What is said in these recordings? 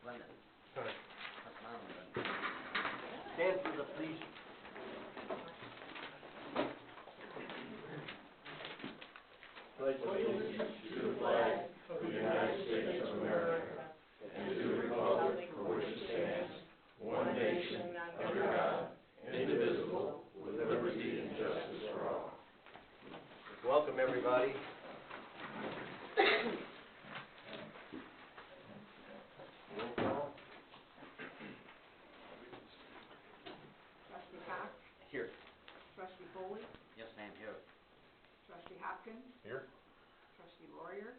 Sorry. Stand for the police. Pledge allegiance to the flag of the United States of America and to the republic for which it stands, one nation, under God, indivisible, with liberty and justice for all. Welcome, everybody. Roll call. Trustee Cox? Here. Trustee Foley? Yes, ma'am, here. Trustee Hopkins? Here. Trustee Laurier?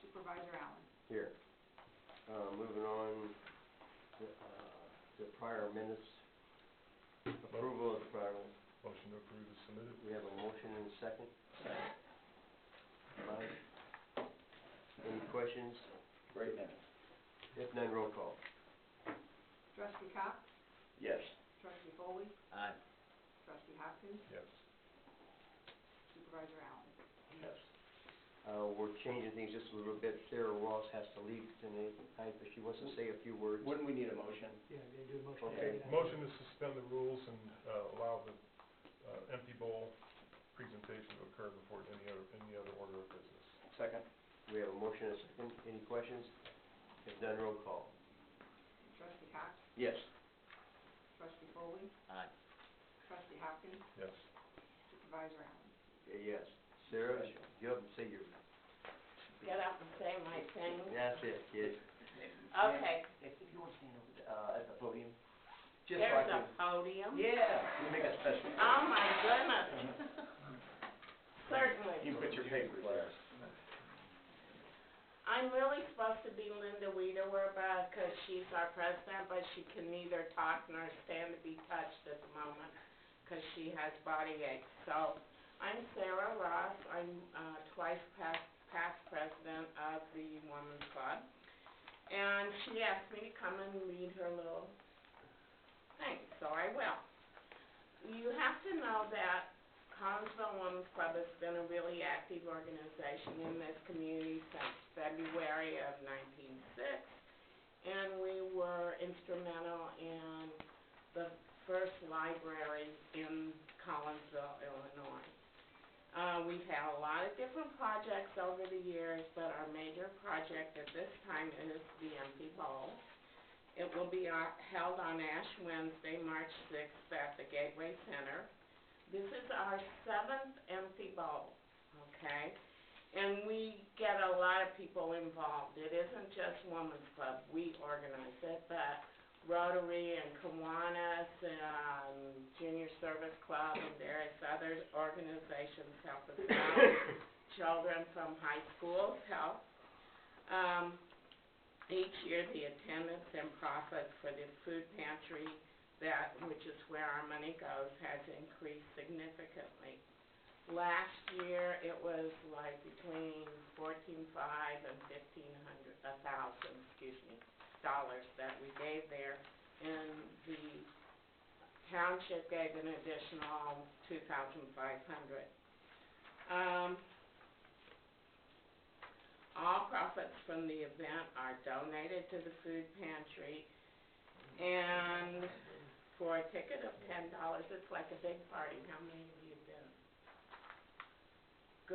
Supervisor Allen? Here. Moving on, the prior minutes, approval of the prior minutes. Motion to approve is submitted. We have a motion and a second. Mike? Any questions? Great minutes. If none, roll call. Trustee Cox? Yes. Trustee Foley? Aye. Trustee Hopkins? Yes. Supervisor Allen? Yes. We're changing things just a little bit. Sarah Ross has to leave tonight, but she wants to say a few words. Wouldn't we need a motion? Yeah, they do a motion. Okay. Motion to suspend the rules and allow the empty bowl presentation to occur before any other order of business. Second. We have a motion and a second. Any questions? If none, roll call. Trustee Cox? Yes. Trustee Foley? Aye. Trustee Hopkins? Yes. Supervisor Allen? Yes. Sarah, get up and say your... Get up and say my thing. That's it, kid. Okay, If you want to stand over at the podium. Just there's like a podium. Yeah. We make a special. Oh, my goodness. Certainly. You put your papers last. I'm really supposed to be Linda Wiederwerba because she's our president, but she can neither talk nor stand to be touched at the moment because she has body aches. So I'm Sarah Ross. I'm twice past president of the Women's Club. And she asked me to come and read her little thing, so I will. You have to know that Collinsville Women's Club has been a really active organization in this community since February of 1906, and we were instrumental in the first library in Collinsville, Illinois. We've had a lot of different projects over the years, but our major project at this time is the Empty Bowl. It will be held on Ash Wednesday, March 6th at the Gateway Center. This is our 7th Empty Bowl, okay? And we get a lot of people involved. It isn't just Women's Club. We organize it, but Rotary and Kiwanis and Junior Service Club and various other organizations help us out. Children from high schools help. Each year the attendance and profits for the food pantry, which is where our money goes, has increased significantly. Last year it was like between $14,500 and $1,000 that we gave there, and the township gave an additional $2,500. All profits from the event are donated to the food pantry, and for a ticket of $10, it's like a big party. How many of you have been?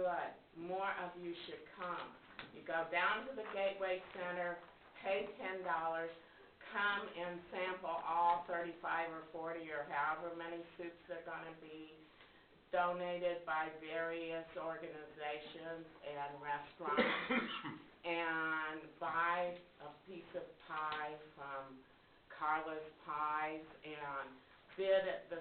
Good. More of you should come. You go down to the Gateway Center, pay $10, come and sample all 35 or 40 or however many soups are going to be donated by various organizations and restaurants, and buy a piece of pie from Carla's Pies and bid at the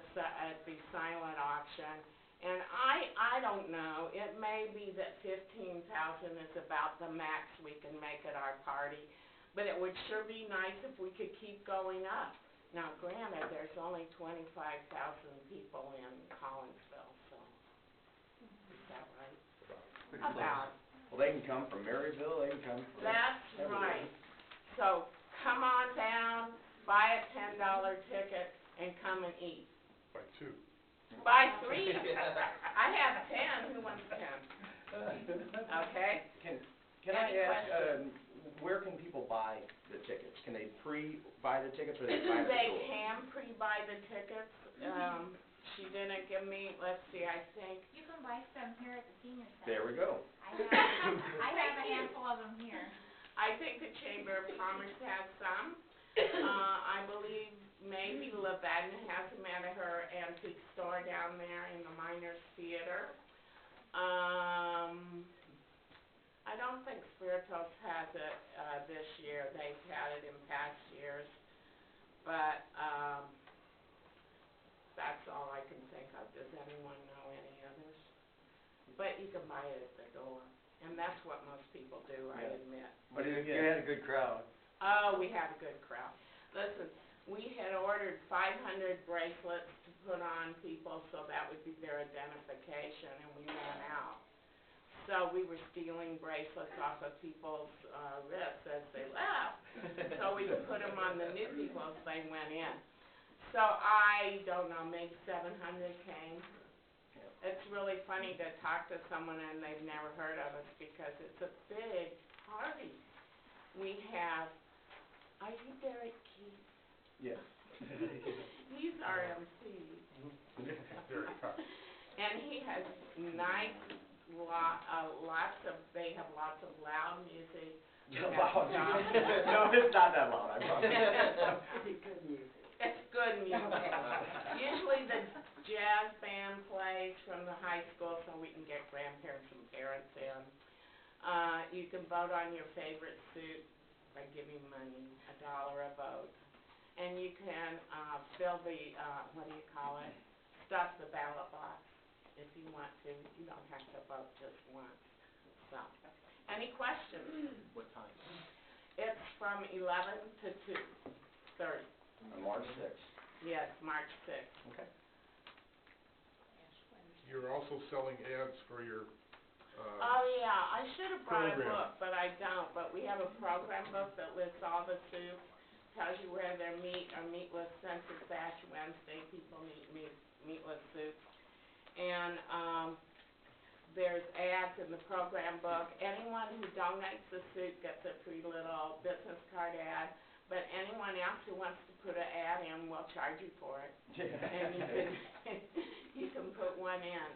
silent auction. And I don't know, it may be that $15,000 is about the max we can make at our party, but it would sure be nice if we could keep going up. Now, granted, there's only 25,000 people in Collinsville, so is that right? About. Well, they can come from Maryville, they can come from... That's everywhere. right. So come on down, buy a $10 ticket, and come and eat. By two. Buy 3. I have 10. Who wants 10? Okay. Can Any I ask, where can people buy the tickets? Can they pre-buy the tickets, or they buy at the They door? can pre-buy the tickets. She didn't give me, let's see, I think, You can buy some here at the senior center. There we go. I have a handful of them here. I think the Chamber of Commerce has some. I believe maybe Levin has them at her antique store down there in the Miners Theater. I don't think Spiritos has it, this year. They've had it in past years. But, that's all I can think of. Does anyone know any others? But you can buy it at the door, and that's what most people do, I Yeah. admit. But You again, had a good crowd. Oh, we had a good crowd. Listen, we had ordered 500 bracelets to put on people, so that would be their identification, and we ran out. So we were stealing bracelets off of people's wrists as they left, so we could put them on the new people as they went in. So I don't know, maybe 700 came. It's really funny to talk to someone and they've never heard of us because it's a big party. We have, are you Derek Keith? yes. He's our MC. And he has nice, they have lots of loud music. Loud music. No, it's not that loud, I promise. It's good music. Usually the jazz band plays from the high school so we can get grandparents and parents in. You can vote on your favorite suit by giving money, $1 a vote. And you can fill the, stuff the ballot box if you want to. You don't have to vote just once. So, any questions? What time? It's from 11 to 2:30. On March 6th. Yes, March 6th. Okay. You're also selling ads for your, Oh, yeah, I should have brought a program. book, but I don't. But we have a program book that lists all the soups, tells you where their meat or meatless Census Ash Wednesday, people eat meatless soups. And, there's ads in the program book. Anyone who donates the soup gets a free little business card ad. But anyone else who wants to put an ad in, we'll charge you for it. And you can put one in.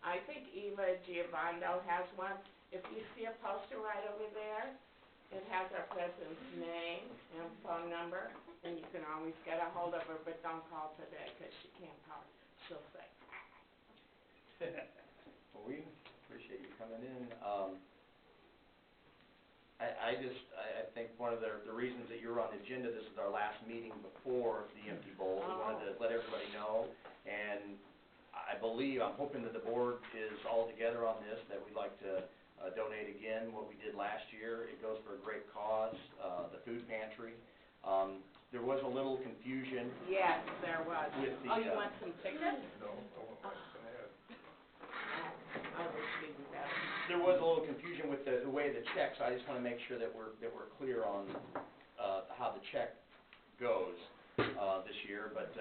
I think Eva Giovando has one. If you see a poster right over there, it has our president's name and phone number, and you can always get a hold of her, but don't call today because she can't talk. She'll say. Well, we appreciate you coming in. I think one of the reasons that you're on the agenda, this is our last meeting before the Empty Bowl. We wanted to let everybody know, and I'm hoping that the board is all together on this, that we'd like to donate again what we did last year. It goes for a great cause, the food pantry. There was a little confusion. Yes, there was. With the, Oh, you want some tickets? no, I want my an ad. Oh, this should be better. There was a little confusion with the way the checks. I just want to make sure that we're clear on how the check goes this year. But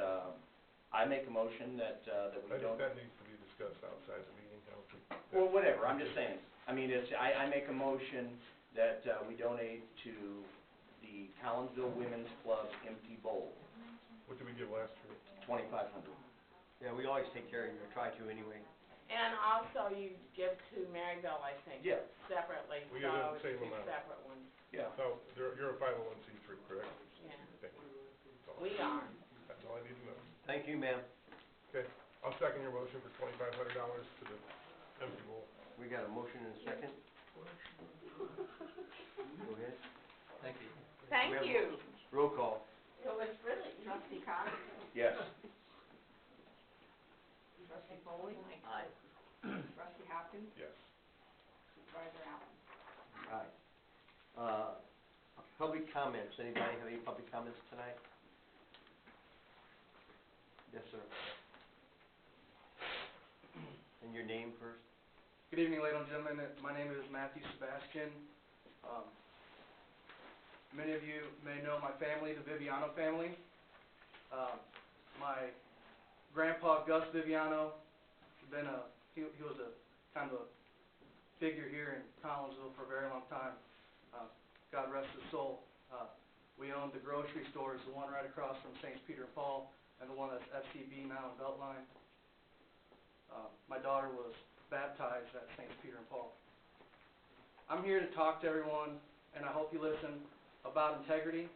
I make a motion that we I think don't. that needs to be discussed outside the meeting, Council. Well, whatever. I'm just saying. I mean, I make a motion that we donate to the Collinsville Women's Club Empty Bowl, What did we give last year? $2,500. Yeah, we always take care of you, or try to anyway. And also you give to Maryville, I think. Yeah. Separately, We give them the so same it's two amount. separate ones. Yeah. So, you're a 501c3, correct? Yeah. Thank you. That's all. We are. That's all I need to know. Thank you, ma'am. Okay, I'll second your motion for $2,500 to the Empty Bowl. We got a motion and a second. Go ahead. Thank We have a- you. Roll call. It was really Trustee Cox? Yes. Trustee Foley? Aye. Trustee Hopkins? Yes. Supervisor Allen? Aye. Public comments. Anybody have any public comments tonight? Yes, sir. And your name first? Good evening, ladies and gentlemen. My name is Matthew Sebastian. Many of you may know my family, the Viviano family. My grandpa, Gus Viviano, he was a kind of a figure here in Collinsville for a very long time. God rest his soul. We owned the grocery stores, the one right across from St. Peter and Paul, and the one that's FCB now in Beltline. My daughter was baptized at St. Peter and Paul. I'm here to talk to everyone, and I hope you listen, about integrity.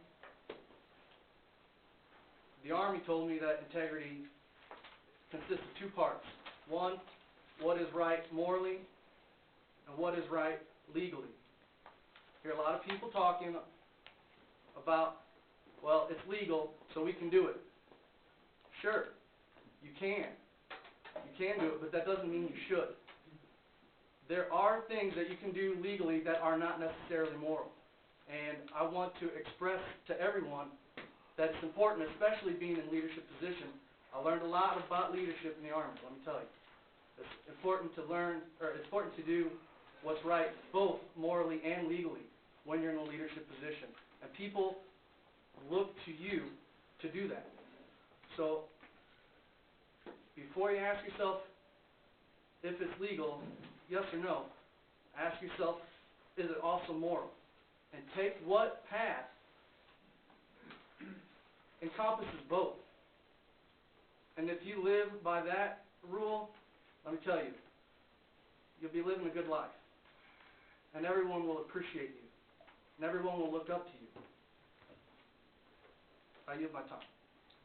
The Army told me that integrity consists of two parts. One, what is right morally, and what is right legally. I hear a lot of people talking about, well, it's legal, so we can do it. Sure, you can. You can do it, but that doesn't mean you should. There are things that you can do legally that are not necessarily moral. And I want to express to everyone that it's important, especially being in leadership position. I learned a lot about leadership in the Army, let me tell you. It's important to learn, or it's important to do what's right, both morally and legally, when you're in a leadership position. And people look to you to do that. So, before you ask yourself if it's legal, yes or no, ask yourself, is it also moral? And take what path encompasses both. And if you live by that rule, let me tell you, you'll be living a good life. And everyone will appreciate you. And everyone will look up to you. I yield my time.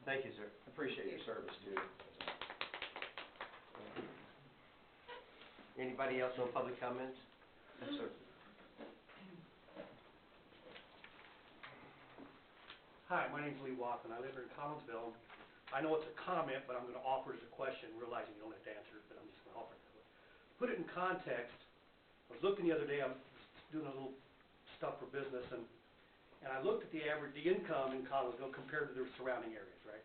Thank you, sir. Appreciate your service, too. Anybody else on public comments? Yes, sir. Hi, my name's Lee Watson. I live here in Collinsville. I know it's a comment, but I'm going to offer it as a question, realizing you don't have to answer it, but I'm just going to offer it. Put it in context. I was looking the other day, I'm doing a little stuff for business, and I looked at the income in Collinsville compared to the surrounding areas, right?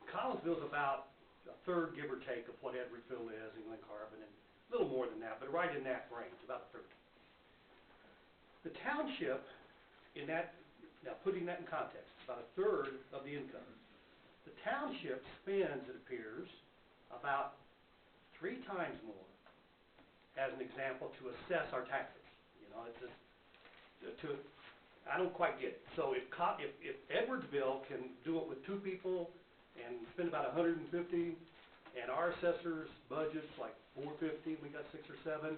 Collinsville's about a third, give or take, of what Edwardsville is, and Glen Carbon, and a little more than that, but right in that range, about a third. The township, in that, now putting that in context, about a third of the income. The township spends, it appears, about 3 times more, as an example, to assess our taxes. You know, it's just, I don't quite get it. So if Edwardsville can do it with 2 people and spend about $150, and our assessor's budget's like $450, we got 6 or 7,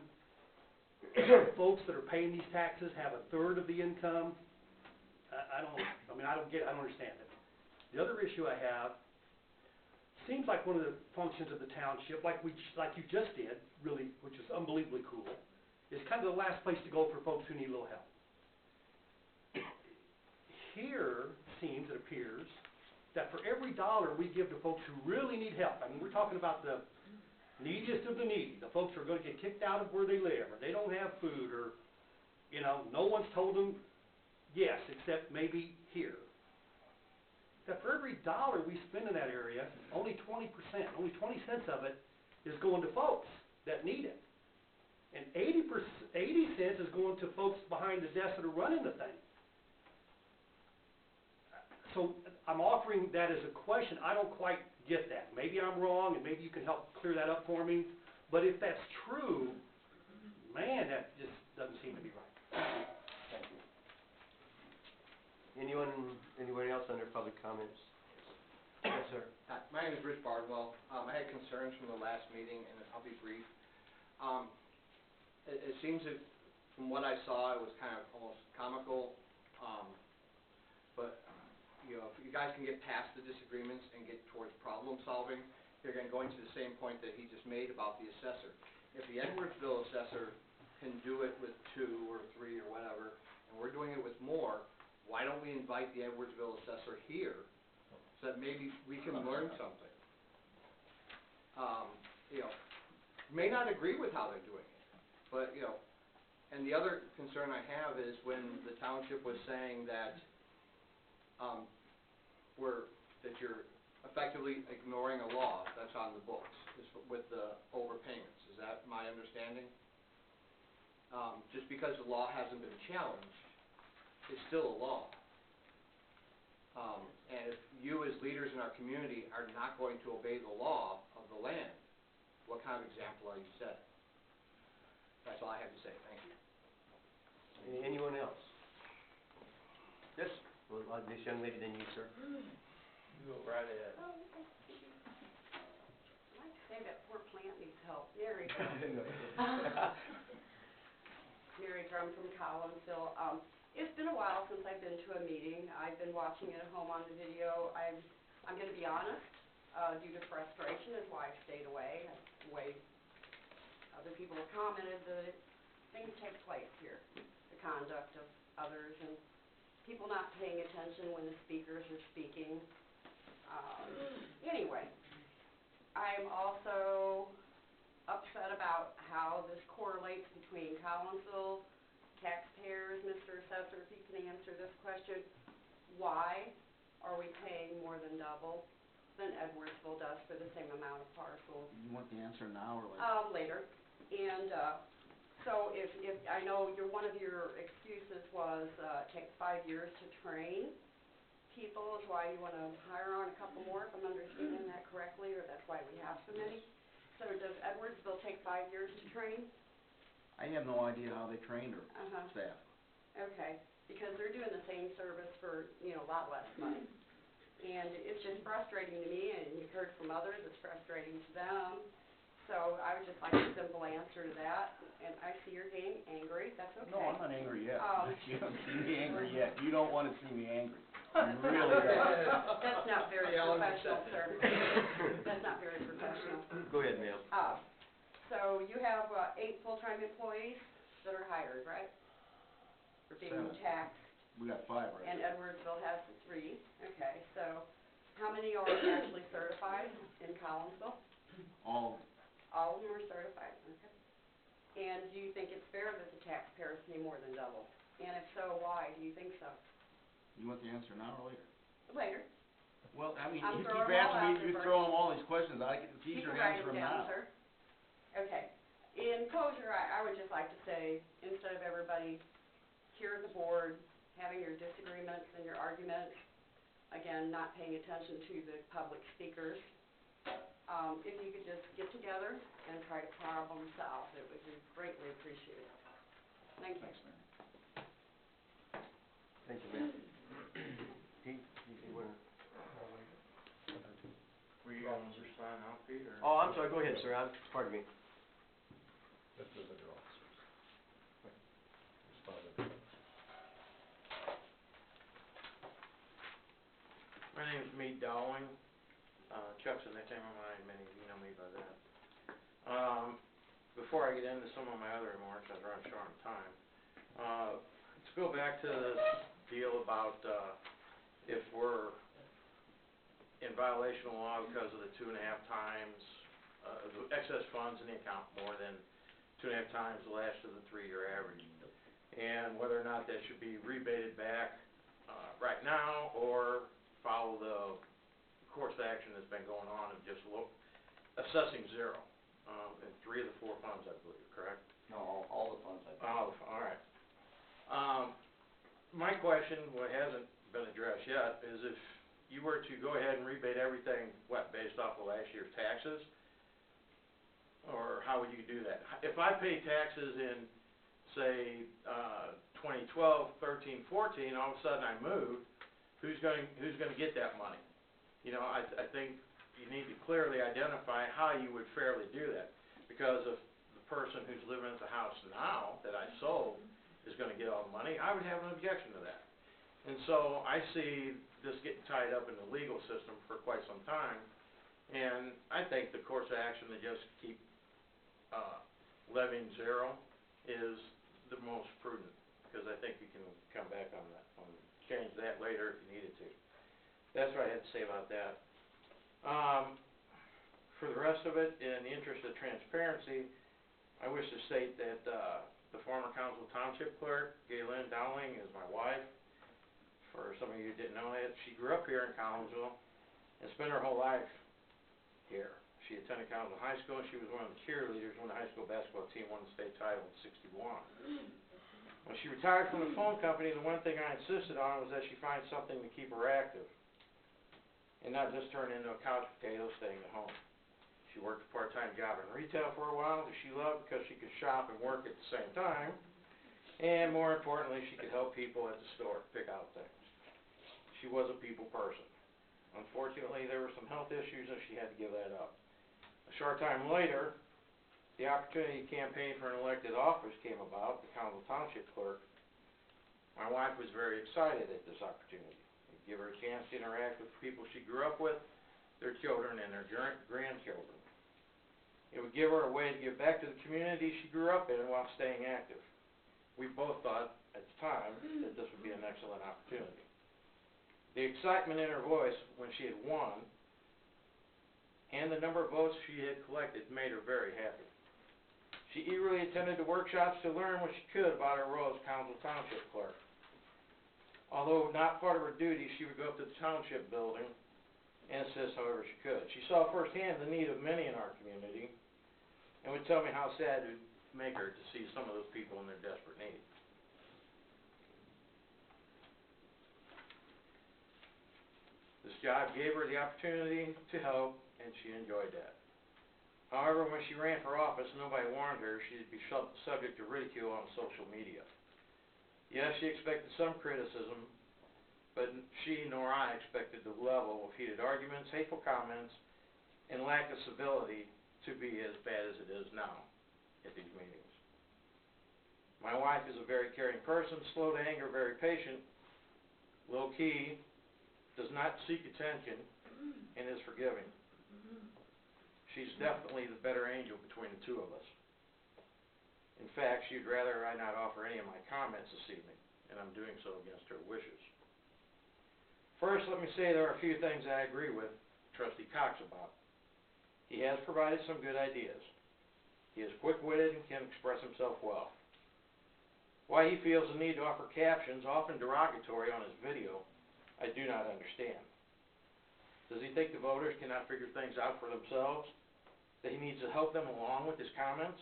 folks that are paying these taxes have a third of the income. I don't understand it. The other issue I have, seems like one of the functions of the township, like you just did, really, which is unbelievably cool, is kind of the last place to go for folks who need a little help. Here, it appears, that for every dollar we give to folks who really need help, I mean, we're talking about the neediest of the needy, the folks who are going to get kicked out of where they live, or they don't have food, or, you know, no one's told them yes, except maybe here. That for every dollar we spend in that area, only 20%, only 20 cents of it is going to folks that need it. And 80 cents is going to folks behind the desk that are running the thing. So I'm offering that as a question. I don't quite get that. Maybe I'm wrong, and maybe you can help clear that up for me. But if that's true, man, that just doesn't seem to be right. Thank you. Anyone else under public comments? Yes, sir. Hi, my name is Rich Bardwell. I had concerns from the last meeting, and I'll be brief. It seems that, from what I saw, it was kind of almost comical. But you know, if you guys can get past the disagreements and get towards problem solving, you're going to the same point that he just made about the assessor. If the Edwardsville assessor can do it with 2 or 3 or whatever, and we're doing it with more, why don't we invite the Edwardsville assessor here so that maybe we can learn something? You know, may not agree with how they're doing it, but, you know, and the other concern I have is when the township was saying that that you're effectively ignoring a law that's on the books with the overpayments. Is that my understanding? Just because the law hasn't been challenged, it's still a law. And if you as leaders in our community are not going to obey the law of the land, what kind of example are you setting? That's all I have to say. Thank you. Anyone else? Yes. Well, this young lady, then you, sir. Go right ahead. I'd like to say that poor plant needs help. Mary Drum from Collinsville. It's been a while since I've been to a meeting. I've been watching it at home on the video. I'm gonna be honest, due to frustration is why I've stayed away. The way other people have commented that things take place here, the conduct of others and people not paying attention when the speakers are speaking. Anyway, I'm also upset about how this correlates between Collinsville taxpayers. Mr. Assessor, if you can answer this question, why are we paying more than double than Edwardsville does for the same amount of parcels? You want the answer now or later? Later. And, so if, I know one of your excuses was, it takes 5 years to train people is why you wanna hire on a couple more, if I'm understanding that correctly, or that's why we have so many. So does Edwardsville take 5 years to train? I have no idea how they train their staff. Okay, because they're doing the same service for, a lot less money. And it's just frustrating to me, and you've heard from others, it's frustrating to them. So I would just like a simple answer to that, and I see you're getting angry, that's okay. No, I'm not angry yet. Um, You haven't seen me angry yet. You don't wanna see me angry. That's You really don't. That's not very Yeah, I'll professional, accept sir. That's not very professional. Go ahead, ma'am. So you have, 8 full-time employees that are hired, right? For being 7. taxed, We got 5 right and now. Edwardsville has 3, okay, so how many are actually certified in Collinsville? All of them are certified, okay. And do you think it's fair that the taxpayers pay more than double? And if so, why do you think so? You want the answer now or later? Later. Well, I mean, I'm you throwing keep them all asking me, out there you first. throw them all these questions, it's You easier can to write answer them them down, now. sir. Okay. In closure, I would just like to say, instead of everybody here at the board having your disagreements and your arguments, again, not paying attention to the public speakers, if you could just get together and try to problem solve, it would be greatly appreciated. Thank you. Thanks, Mary. Thank you, ma'am. Pete, you wanna? Were you going to sign out, Pete, or? Oh, I'm sorry, go ahead, sir, pardon me. This is the officers. My name's Meade Dowling. Chuck's a nickname of mine, many of you know me by that. Before I get into some of my other remarks, I was running short on time. Let's go back to this deal about, if we're in violation of law because of the 2.5 times, the excess funds in the account more than 2.5 times the last of the 3-year average. And whether or not that should be rebated back, right now, or follow the course of action that's been going on of just assessing 0, in 3 of the 4 funds, I believe, correct? No, all the funds, I think. All right. My question, what hasn't been addressed yet, is if you were to go ahead and rebate everything, based off of last year's taxes, or how would you do that? If I pay taxes in, say, 2012, 13, 14, all of a sudden I moved, who's going to get that money? I think you need to clearly identify how you would fairly do that. Because if the person who's living at the house now that I sold is going to get all the money, I would have an objection to that. And so I see this getting tied up in the legal system for quite some time. And I think the course of action to just keep levying 0 is the most prudent, because I think you can come back on that, change that later if you needed to. That's what I had to say about that. For the rest of it, in the interest of transparency, I wish to state that the former council township clerk, Gaylyn Dowling, is my wife. For some of you who didn't know that, she grew up here in Collinsville and spent her whole life here. She attended Collinsville High School, and she was one of the cheerleaders when the high school basketball team won the state title in '61. When she retired from the phone company, the one thing I insisted on was that she find something to keep her active and not just turn into a couch potato staying at home. She worked a part-time job in retail for a while that she loved because she could shop and work at the same time, and more importantly, she could help people at the store pick out things. she was a people person. Unfortunately, there were some health issues and she had to give that up. A short time later, the opportunity to campaign for an elected office came about, the Township clerk. My wife was very excited at this opportunity. It'd give her a chance to interact with the people she grew up with, their children, and their grandchildren. It would give her a way to give back to the community she grew up in while staying active. We both thought at the time that this would be an excellent opportunity. The excitement in her voice when she had won and the number of votes she had collected made her very happy. She eagerly attended the workshops to learn what she could about her role as Township clerk. Although not part of her duties, she would go up to the township building and assist however she could. She saw firsthand the need of many in our community and would tell me how sad it would make her to see some of those people in their desperate need. This job gave her the opportunity to help, and she enjoyed that. However, when she ran for office, nobody warned her she'd be subject to ridicule on social media. Yes, she expected some criticism, but she nor I expected the level of heated arguments, hateful comments, and lack of civility to be as bad as it is now at these meetings. My wife is a very caring person, slow to anger, very patient, low-key, does not seek attention, and is forgiving. She's definitely the better angel between the two of us. In fact, she'd rather I not offer any of my comments this evening, and I'm doing so against her wishes. First, let me say there are a few things I agree with Trustee Cox about. He has provided some good ideas. He is quick-witted and can express himself well. Why he feels the need to offer captions, often derogatory, on his video, I do not understand. Does he think the voters cannot figure things out for themselves? That he needs to help them along with his comments?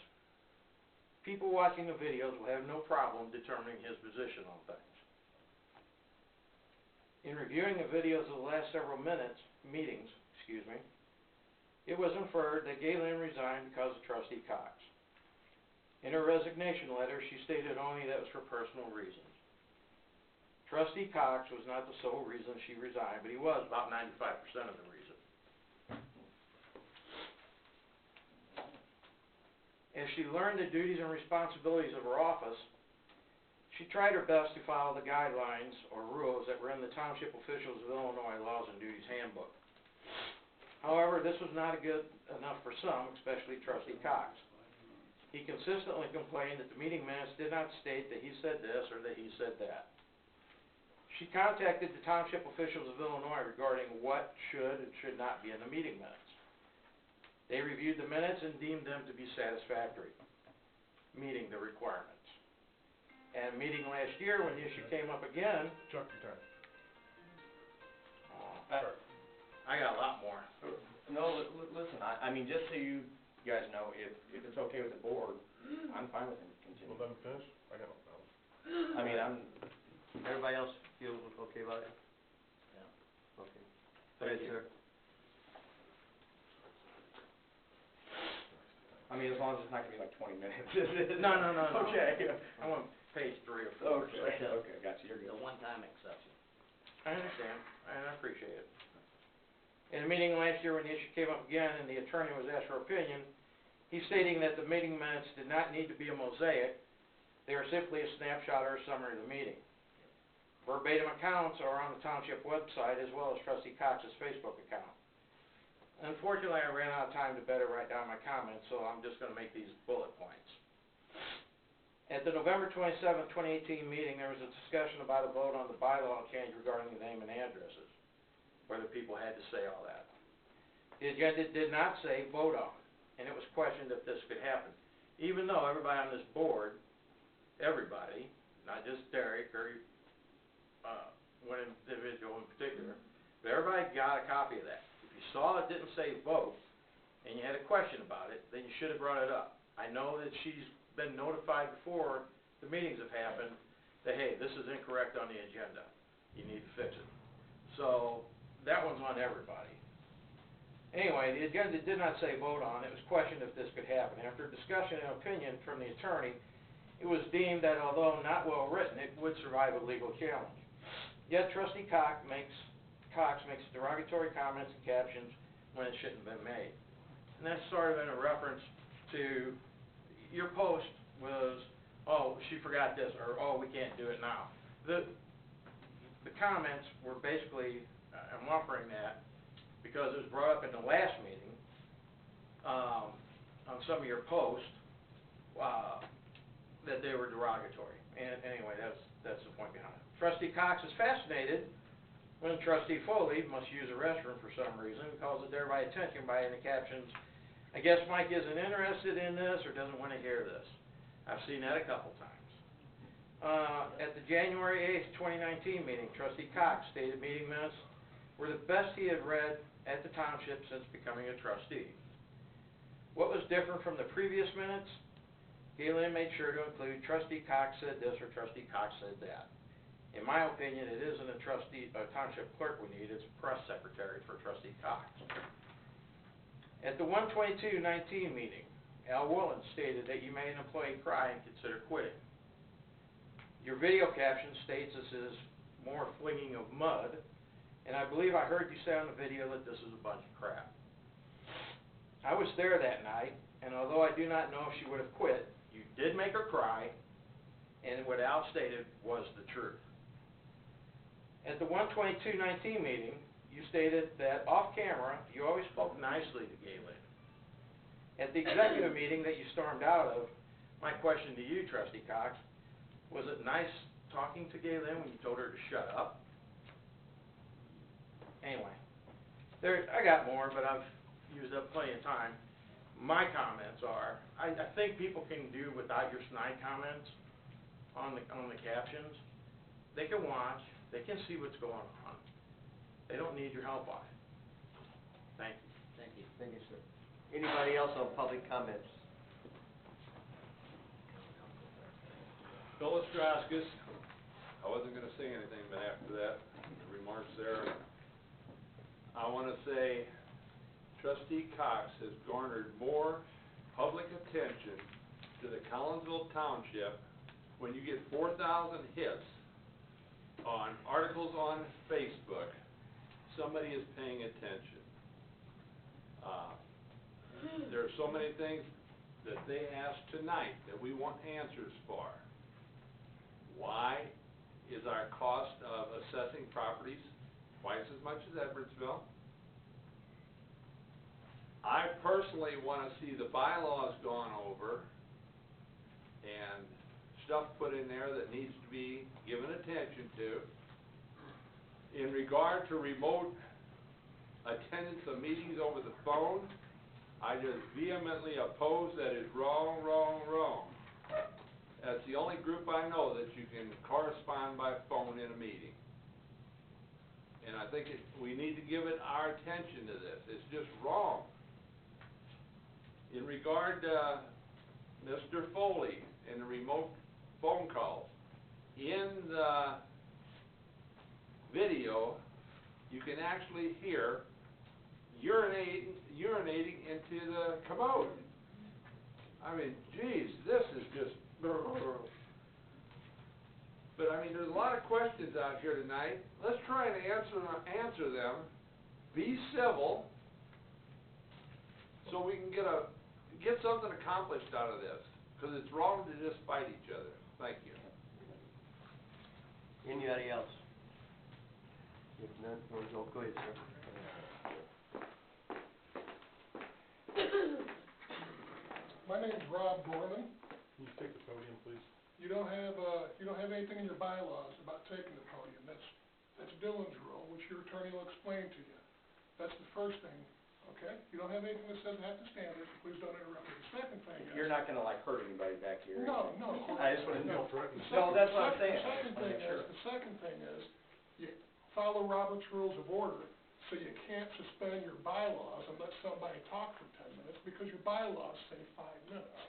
People watching the videos will have no problem determining his position on things. In reviewing the videos of the last several meetings, it was inferred that Galen resigned because of Trustee Cox. In her resignation letter, she stated only that it was for personal reasons. Trustee Cox was not the sole reason she resigned, but he was about 95% of the reason. As she learned the duties and responsibilities of her office, she tried her best to follow the guidelines or rules that were in the Township Officials of Illinois Laws and Duties Handbook. However, this was not good enough for some, especially Trustee Cox. He consistently complained that the meeting minutes did not state that he said this or that he said that. She contacted the Township Officials of Illinois regarding what should and should not be in the meeting minutes. They reviewed the minutes and deemed them to be satisfactory, meeting the requirements. At a meeting last year, when the issue came up again... Chuck, your turn. I got a lot more. No, listen, I mean, just so you guys know, if it's okay with the board, I'm fine with him continuing. Well, let me finish. I got no problem. I mean, Everybody else feels okay about it? Yeah. Okay. Go ahead, sir. I mean, as long as it's not gonna be like 20 minutes. No. Okay. I want page 3 or 4. Okay, gotcha, you're good. A one-time exception. I understand, and I appreciate it. In a meeting last year when the issue came up again and the attorney was asked for opinion, he's stating that the meeting minutes did not need to be a mosaic. They are simply a snapshot or a summary of the meeting. Verbatim accounts are on the township website as well as Trustee Cox's Facebook account. Unfortunately, I ran out of time to better write down my comments, so I'm just going to make these bullet points. At the November 27, 2018 meeting, there was a discussion about a vote on the bylaw change regarding the name and addresses, whether people had to say all that. The agenda did not say vote on, and it was questioned if this could happen. Even though everybody on this board, everybody, not just Derek or one individual in particular, but everybody got a copy of that. If you saw it didn't say vote, and you had a question about it, then you should have brought it up. I know that she's been notified before the meetings have happened that, hey, this is incorrect on the agenda. You need to fix it. So that one's on everybody. Anyway, the agenda did not say vote on. It was questioned if this could happen. After discussion and opinion from the attorney, it was deemed that although not well written, it would survive a legal challenge. Yet trustee Cox makes derogatory comments and captions when it shouldn't have been made. And that's sort of in a reference to, your post was, oh, she forgot this, or, oh, we can't do it now. The comments were basically, I'm offering that because it was brought up in the last meeting, on some of your posts, that they were derogatory. And anyway, that's the point behind it. Trustee Cox is fascinated when Trustee Foley must use a restroom for some reason, and calls it thereby attention by in the captions, I guess Mike isn't interested in this or doesn't want to hear this. I've seen that a couple times. At the January 8th, 2019 meeting, Trustee Cox stated meeting minutes were the best he had read at the township since becoming a trustee. What was different from the previous minutes? Galen made sure to include Trustee Cox said this or Trustee Cox said that. In my opinion, it isn't a township clerk we need, it's a press secretary for Trustee Cox. At the 1/22/19 meeting, Al Woolen stated that you made an employee cry and consider quitting. Your video caption states this is more flinging of mud, and I believe I heard you say on the video that this is a bunch of crap. I was there that night, and although I do not know if she would have quit, you did make her cry, and what Al stated was the truth. At the 1/22/19 meeting, you stated that off camera, you always spoke nicely to Galen. At the executive meeting that you stormed out of, my question to you, Trustee Cox, was it nice talking to Galen when you told her to shut up? Anyway, I got more, but I've used up plenty of time. My comments are, I think people can do without your snide comments on the captions. They can watch, they can see what's going on. They don't need your help on it. Thank you. Thank you. Thank you, sir. Anybody else on public comments? Phyllis Droskis, I wasn't gonna say anything, but after that, the remarks there, I wanna say Trustee Cox has garnered more public attention to the Collinsville Township when you get 4,000 hits on articles on Facebook. Somebody is paying attention. There are so many things that they asked tonight that we want answers for. Why is our cost of assessing properties twice as much as Edwardsville? I personally want to see the bylaws gone over and stuff put in there that needs to be given attention to. In regard to remote attendance of meetings over the phone, I just vehemently oppose that. Is wrong, wrong, wrong. That's the only group I know that you can correspond by phone in a meeting. And I think we need to give it our attention to this. It's just wrong. In regard to Mr. Foley and the remote phone calls, in the video, you can actually hear urinating into the commode. I mean, geez, this is just... But I mean, there's a lot of questions out here tonight. Let's try and answer them. Be civil, so we can get something accomplished out of this. Because it's wrong to just fight each other. Thank you. Anybody else? If none, we'll go ahead, sir. My name's Rob Gorman. Can you take the podium, please? You don't have anything in your bylaws about taking the podium. That's Dylan's rule, which your attorney will explain to you. That's the first thing, okay? You don't have anything that says I have to stand there, so please don't interrupt me. The second thing is... You're not gonna like hurt anybody back here. No. I just wanna know. No, that's what I'm saying. The second thing is, you follow Robert's Rules of Order, so you can't suspend your bylaws and let somebody talk for 10 minutes, because your bylaws say 5 minutes,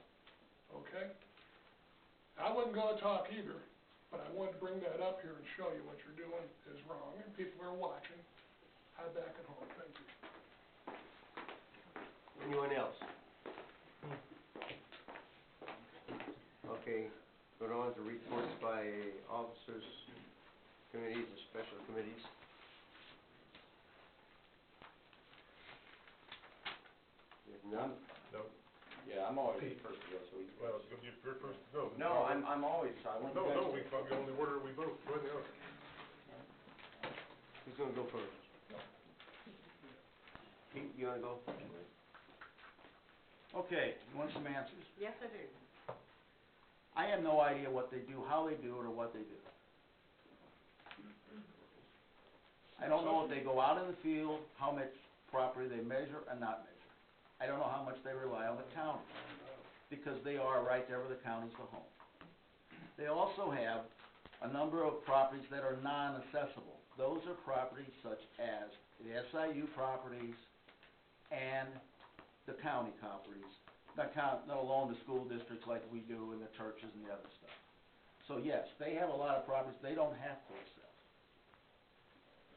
okay? I wasn't gonna talk either, but I wanted to bring that up here and show you what you're doing is wrong, and people are watching. I'm back at home, thank you. Anyone else? Okay, going on to reports by officers. committees and special committees? If none, No, Yeah, I'm always the first to go, so we can. well, you're first to go. No, I'm always, I want you No, guys no, to. we thought the only order we vote, go ahead now. who's gonna go first? Pete, you wanna go? Okay, you want some answers? Yes, I do. I have no idea what they do, how they do it, or what they do. I don't know if they go out in the field, how much property they measure or not measure. I don't know how much they rely on the county, because they are right there where the county's the home. They also have a number of properties that are non-assessable. Those are properties such as the SIU properties and the county properties. Not alone the school districts like we do and the churches and the other stuff. So yes, they have a lot of properties they don't have to assess.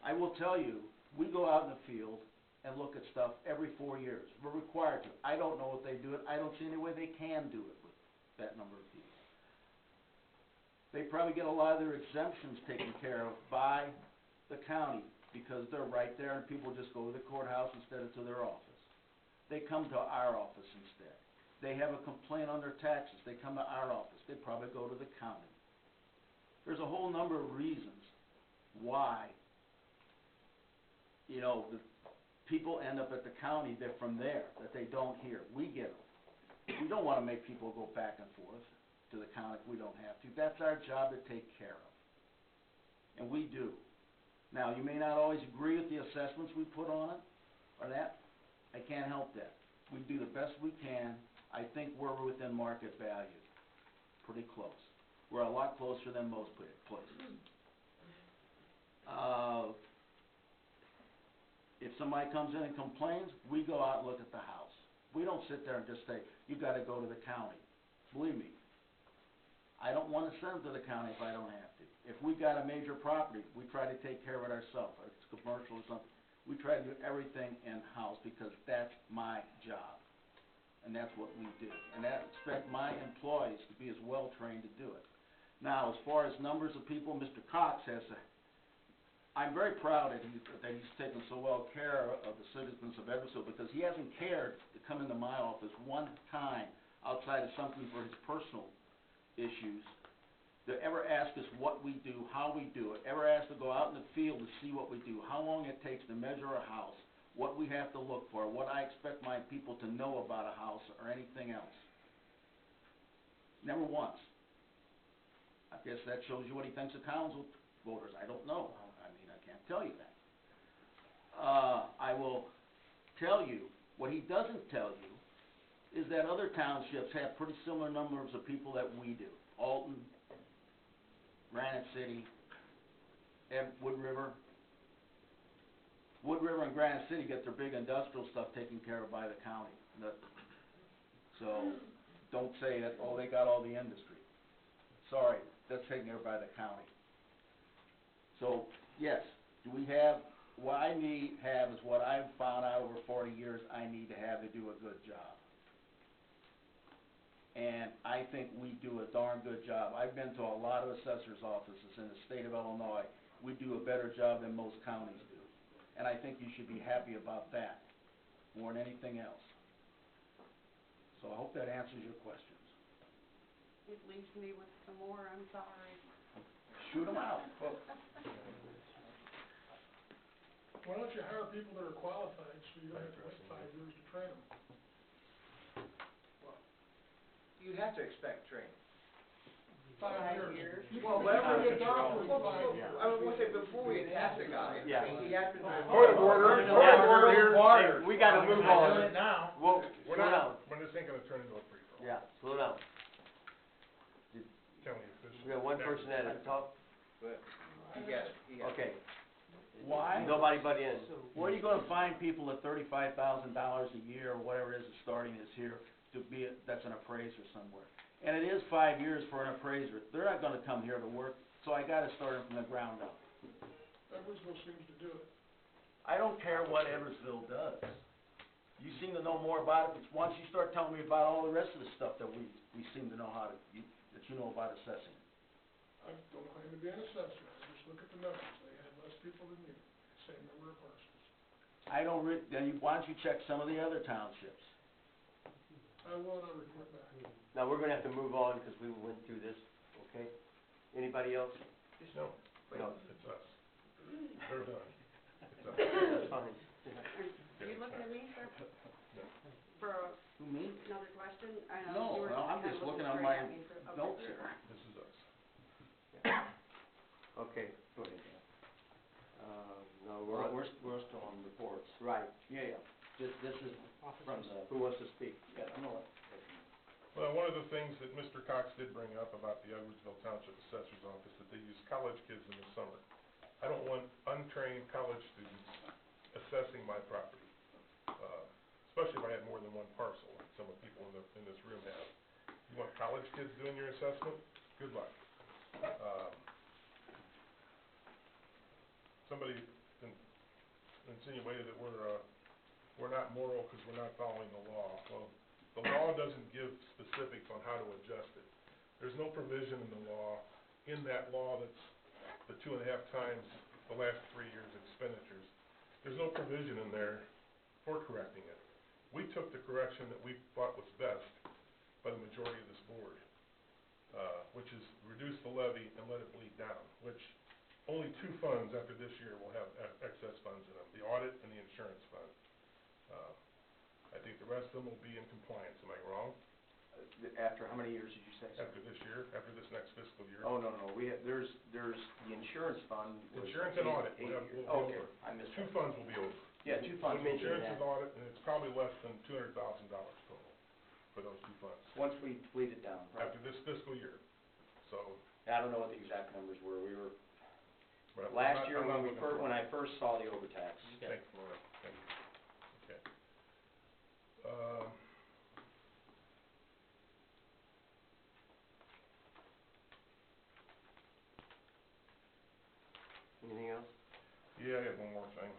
I will tell you, we go out in the field and look at stuff every 4 years. We're required to. I don't know if they do it. I don't see any way they can do it with that number of people. They probably get a lot of their exemptions taken care of by the county because they're right there and people just go to the courthouse instead of to their office. They come to our office instead. They have a complaint on their taxes. They come to our office. They probably go to the county. There's a whole number of reasons why, you know, the people end up at the county, they're from there, that they don't hear. We get them. We don't want to make people go back and forth to the county if we don't have to. That's our job to take care of. And we do. Now, you may not always agree with the assessments we put on it, or that. I can't help that. We do the best we can. I think we're within market value. Pretty close. We're a lot closer than most places. If somebody comes in and complains, we go out and look at the house. We don't sit there and just say, you gotta go to the county. Believe me, I don't wanna send them to the county if I don't have to. If we got a major property, we try to take care of it ourselves, or it's commercial or something. We try to do everything in-house because that's my job. And that's what we do. And I expect my employees to be as well trained to do it. Now, as far as numbers of people, Mr. Cox has I'm very proud that he's taken so well care of the citizens of Edwardsville because he hasn't cared to come into my office one time outside of something for his personal issues to ever ask us what we do, how we do it, ever ask to go out in the field to see what we do, how long it takes to measure a house, what we have to look for, what I expect my people to know about a house or anything else. Never once. I guess that shows you what he thinks of council voters. I don't know. I mean, I can't tell you that. I will tell you, what he doesn't tell you is that other townships have pretty similar numbers of people that we do. Alton, Granite City, Wood River. Wood River and Granite City get their big industrial stuff taken care of by the county. So don't say that, oh, they got all the industry. Sorry, that's taken care of by the county. So, yes, do we have, what I have is what I've found out over 40 years I need to have to do a good job. And I think we do a darn good job. I've been to a lot of assessors' offices in the state of Illinois. We do a better job than most counties do. And I think you should be happy about that more than anything else. So I hope that answers your questions. It leaves me with some more, I'm sorry. Shoot them out. Why don't you hire people that are qualified so you don't have to wait 5 years to train them? You'd have to expect training. 5 years. Well, Whatever whatever you doctor is 5 years. I would say before we attach a guy, Yeah. he had to. Point of order here. We gotta move on. Doing it now. Whoa, We're slow not, down. this ain't gonna turn into a free-for-all. Yeah, slow down. Tell me if this. We got one person at a talk. He got it, Okay. Why? Nobody but in. Where are you gonna find people at $35,000 a year, or whatever it is the starting is here, to be, that's an appraiser somewhere? And it is 5 years for an appraiser. They're not gonna come here to work, so I gotta start them from the ground up. Edwardsville seems to do it. I don't care what Edwardsville does. You seem to know more about it, once you start telling me about all the rest of the stuff that we seem to know how to, that you know about assessing. I don't claim to be an assessor, I just just look at the numbers, they had less people than you, same number of parcels. Why don't you check some of the other townships? I want to report back. Now, we're gonna have to move on, because we went through this, okay? Anybody else? No, No. it's us. They're done. It's us. That's fine. Are you looking at me, sir? No. For Who, me? another question? I No, know you were well, I'm kinda just looking straight on my at me for- okay. notes here. This is us. Okay, Go ahead, Dan. no, We're still on reports. right, Yeah. This is from the, who wants to speak? yeah, I'm gonna let, Well, one of the things that Mr. Cox did bring up about the Edwardsville Township Assessor's Office, that they use college kids in the summer. I don't want untrained college students assessing my property, especially if I had more than one parcel, like some of the people in this room have. You want college kids doing your assessment? Good luck. Somebody insinuated that we're not moral because we're not following the law. Well, the law doesn't give specifics on how to adjust it. There's no provision in the law, in that law that's the 2.5 times the last 3 years' expenditures. There's no provision in there for correcting it. We took the correction that we thought was best by the majority of this board, which is reduce the levy and let it bleed down, which only 2 funds after this year will have excess funds in them, the audit and the insurance fund. I think the rest of them will be in compliance, am I wrong? after how many years did you say? sir? After this year, after this next fiscal year? Oh, no, we have, there's the insurance fund was Insurance and audit will 8 have, years. will be Okay, over. I missed 2 that. funds will be over. Yeah, 2 funds. Insurance and audit, and it's probably less than $200,000 total for those 2 funds, Once we bleed it down, right? after this fiscal year. So, I don't know what the exact numbers were, we were, but I'm last not- year I'm not when looking for when it. I first saw the overtax. Thanks, Laura, thank you. Okay. Anything else? Yeah, I have one more thing.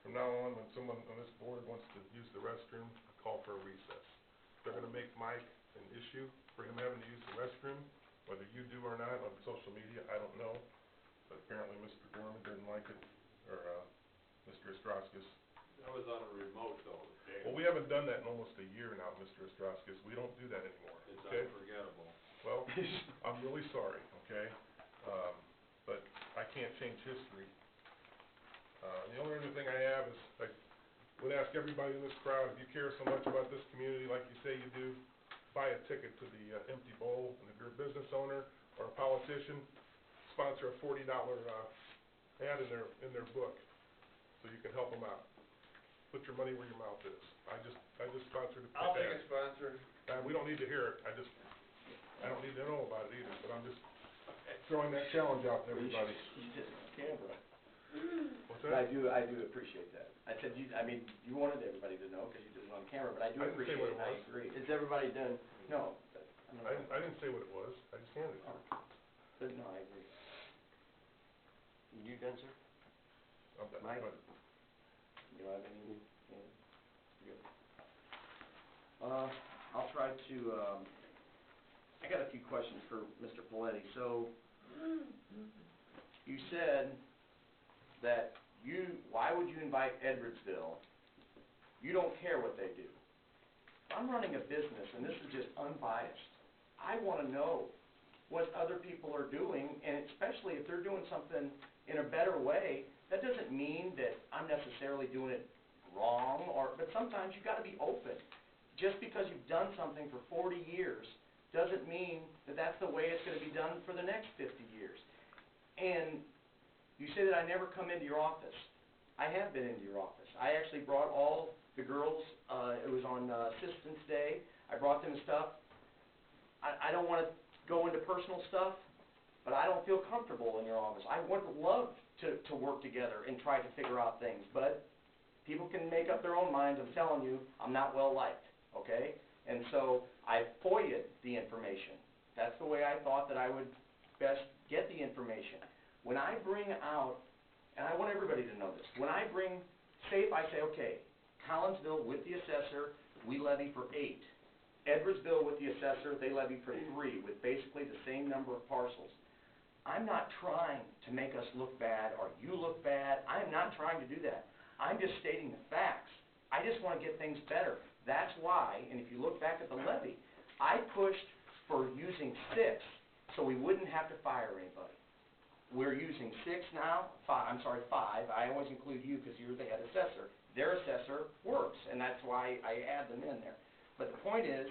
From now on, when someone on this board wants to use the restroom, call for a recess. They're gonna make Mike an issue for him having to use the restroom, whether you do or not on social media, I don't know. But apparently Mr. Gorman didn't like it, or, Mr. Ostrowskis. That was on a remote though, Well, we haven't done that in almost a year now, Mr. Ostrowskis. We don't do that anymore, It's okay? unforgettable. Well, I'm really sorry, okay? But I can't change history. The only other thing I have is, I would ask everybody in this crowd, if you care so much about this community like you say you do, buy a ticket to the Empty Bowl, and if you're a business owner or a politician, sponsor a $40 ad in their book, so you can help them out. Put your money where your mouth is. I just sponsored a ad. I'll make a sponsor. We don't need to hear it, I don't need to know about it either, but I'm just throwing that challenge out to everybody. You did it on camera. What's But that? I do appreciate that. I said, you wanted everybody to know because you did it on camera, but I do I didn't say appreciate what it, it I was. agree. Is everybody done? No, but, I didn't say what it was, I just handed it to you. but no, I agree. You done, sir? I'm done. Mike? Go ahead. You don't have any, good. I'll try to, I got a few questions for Mr. Paletti. So, you said that why would you invite Edwardsville? You don't care what they do. I'm running a business, and this is just unbiased. I wanna know what other people are doing, and especially if they're doing something in a better way. That doesn't mean that I'm necessarily doing it wrong, but sometimes you gotta be open. Just because you've done something for 40 years doesn't mean that that's the way it's gonna be done for the next 50 years. And you say that I never come into your office. I have been into your office. I actually brought all the girls, it was on Assistance Day, I brought them stuff. I don't wanna go into personal stuff, but I don't feel comfortable in your office. I would love to work together and try to figure out things, but people can make up their own minds. I'm telling you, I'm not well liked, okay? And so I FOIA'd the information. That's the way I thought that I would best get the information. When I bring out, and I want everybody to know this, when I bring, say if I say, okay, Collinsville with the assessor, we levy for 8. Edwardsville with the assessor, they levy for 3 with basically the same number of parcels. I'm not trying to make us look bad or you look bad. I am not trying to do that. I'm just stating the facts. I just want to get things better. That's why, and if you look back at the levy, I pushed for using 6 so we wouldn't have to fire anybody. We're using 6 now, 5, I always include you because you're the head assessor. Their assessor works, and that's why I add them in there. But the point is,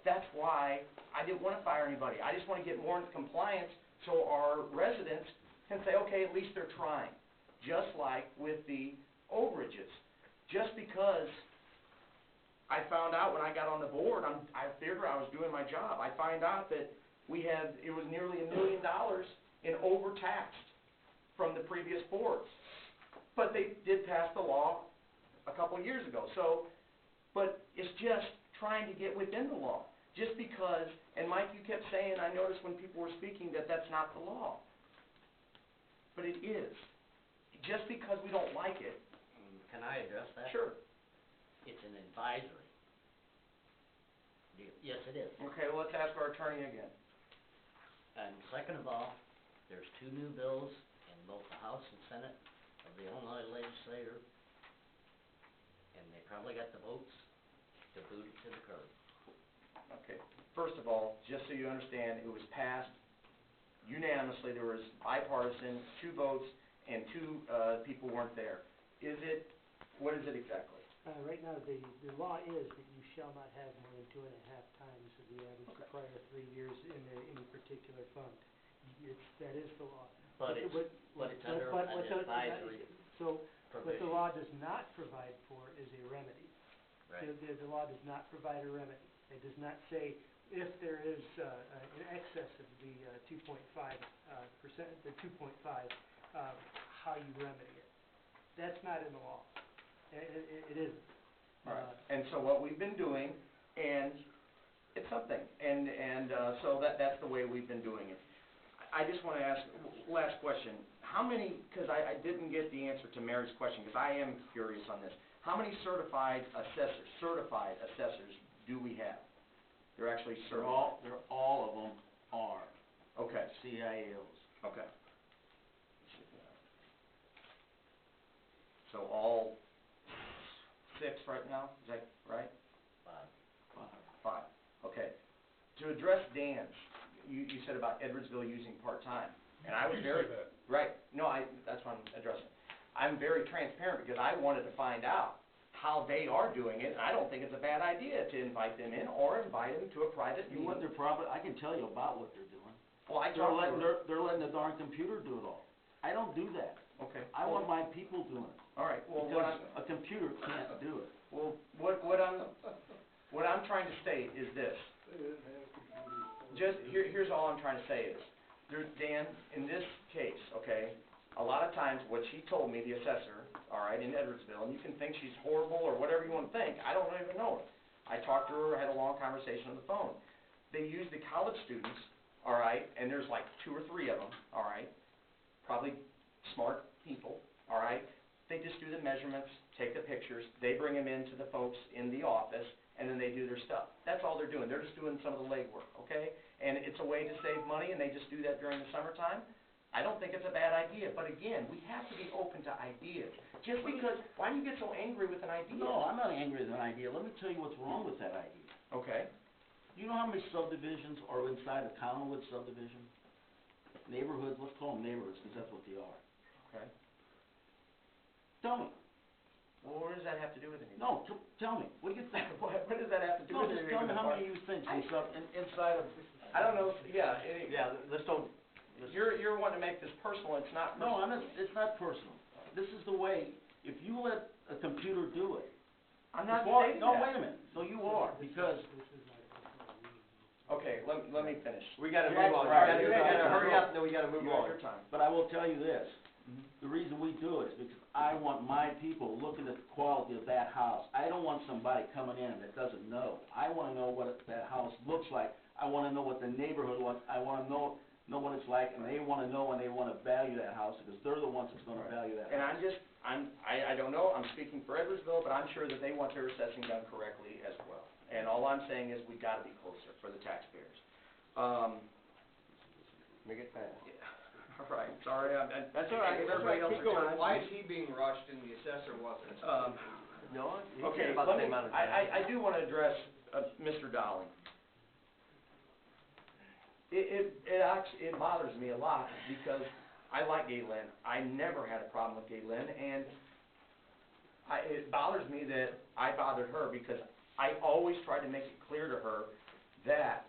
that's why I didn't want to fire anybody. I just want to get more into compliance so our residents can say, okay, at least they're trying. Just like with the overages. Just because I found out when I got on the board, I figured I was doing my job. I find out that it was nearly $1 million in overtaxed from the previous boards. But they did pass the law a couple of years ago. But it's just trying to get within the law. Just because, and Mike, you kept saying, I noticed when people were speaking that that's not the law. But it is. Just because we don't like it. Can I address that? Sure. It's an advisory deal. Yes, it is. Okay, well, let's ask our attorney again. And second of all, there's 2 new bills in both the House and Senate of the Illinois legislature, and they probably got the votes to boot it to the curb. Okay. First of all, just so you understand, it was passed unanimously. There was bipartisan, 2 votes, and 2 people weren't there. What is it exactly? Right now, the law is that you shall not have more than 2.5 times of the average the prior 3 years in any particular fund. That is the law. But it's under an advisory So, what the provision. law does not provide for is a remedy. Right. The law does not provide a remedy. It does not say if there is an excess of the 2.5%, how you remedy it. That's not in the law. It isn't. Right. And so what we've been doing, and it's something, and so that's the way we've been doing it. I just want to ask, last question, how many, because I didn't get the answer to Mary's question, because I am curious on this. How many certified assessors do we have? They're actually certified. All of them are Okay. CILs. Okay. So all 6 right now, is that right? 5. Okay. To address Dan's, you said about Edwardsville using part-time, and I was very... that. Right. No, that's what I'm addressing. I'm very transparent because I wanted to find out how they are doing it, and I don't think it's a bad idea to invite them in or invite them to a private You meeting. want their property, I can tell you about what they're doing. Well, They're letting the darn computer do it all. I don't do that. Okay. I want my people doing it. All right, well, Because a computer can't do it. Well, what I'm trying to state is this. Here's all I'm trying to say is, Dan, in this case, okay, a lot of times what she told me, the assessor, all right, in Edwardsville, and you can think she's horrible or whatever you want to think, I don't even know her. I talked to her, had a long conversation on the phone. They use the college students, all right, and there's like 2 or 3 of them, all right, probably smart people, all right. They just do the measurements, take the pictures, they bring them in to the folks in the office, and then they do their stuff. That's all they're doing. They're just doing some of the legwork, okay? And it's a way to save money, and they just do that during the summertime. I don't think it's a bad idea, but again, we have to be open to ideas. Just because, why do you get so angry with an idea? No, I'm not angry with an idea. Let me tell you what's wrong with that idea. Okay. You know how many subdivisions are inside a Collinwood subdivision? Neighborhoods, let's call them neighborhoods, because that's what they are. Okay. Tell me. Well, what does that have to do with anything? No, tell me. What do you think? What does that have to do No, with just anything? tell me with how the many park? you think inside of... I don't know, yeah. Let's don't... You're wanting to make this personal, it's not personal. No, it's not personal. This is the way, if you let a computer do it... I'm not before, stating no, that. wait a minute. So you are, because... Okay, let me finish. We gotta Right, move on. right, We you gotta gotta hurry go. up, and then we gotta move You have on. your time. But I will tell you this. The reason we do it is because I want my people looking at the quality of that house. I don't want somebody coming in that doesn't know. I want to know what that house looks like. I want to know what the neighborhood wants. I want to know what it's like, and they want to know and they want to value that house because they're the ones that's going to value that And house. I don't know, I'm speaking for Edwardsville, but I'm sure that they want their assessing done correctly as well. And all all I'm saying is we've gotta be closer for the taxpayers. Make it fast. Yeah, all right, sorry, That's all right, give that's all right, everybody else keep their going. time. Why is he being rushed and the assessor wasn't? No, he Okay, said about let the me, same amount of time. I do wanna address, Mr. Dowling. It bothers me a lot because I like Galen. I never had a problem with Galen, and it bothers me that I bothered her because I always tried to make it clear to her that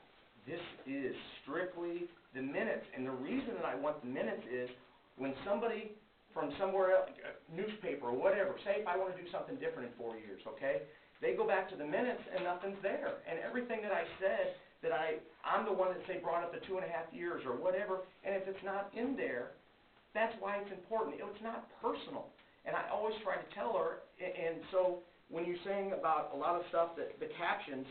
this is strictly the minutes. And the reason that I want the minutes is when somebody from somewhere else, newspaper or whatever, say if I want to do something different in 4 years, okay? They go back to the minutes and nothing's there. And everything that I said, that I'm the one that say brought up the 2.5 years or whatever, and if it's not in there, that's why it's important. It's not personal. And I always try to tell her, and so when you're saying about a lot of stuff, that the captions,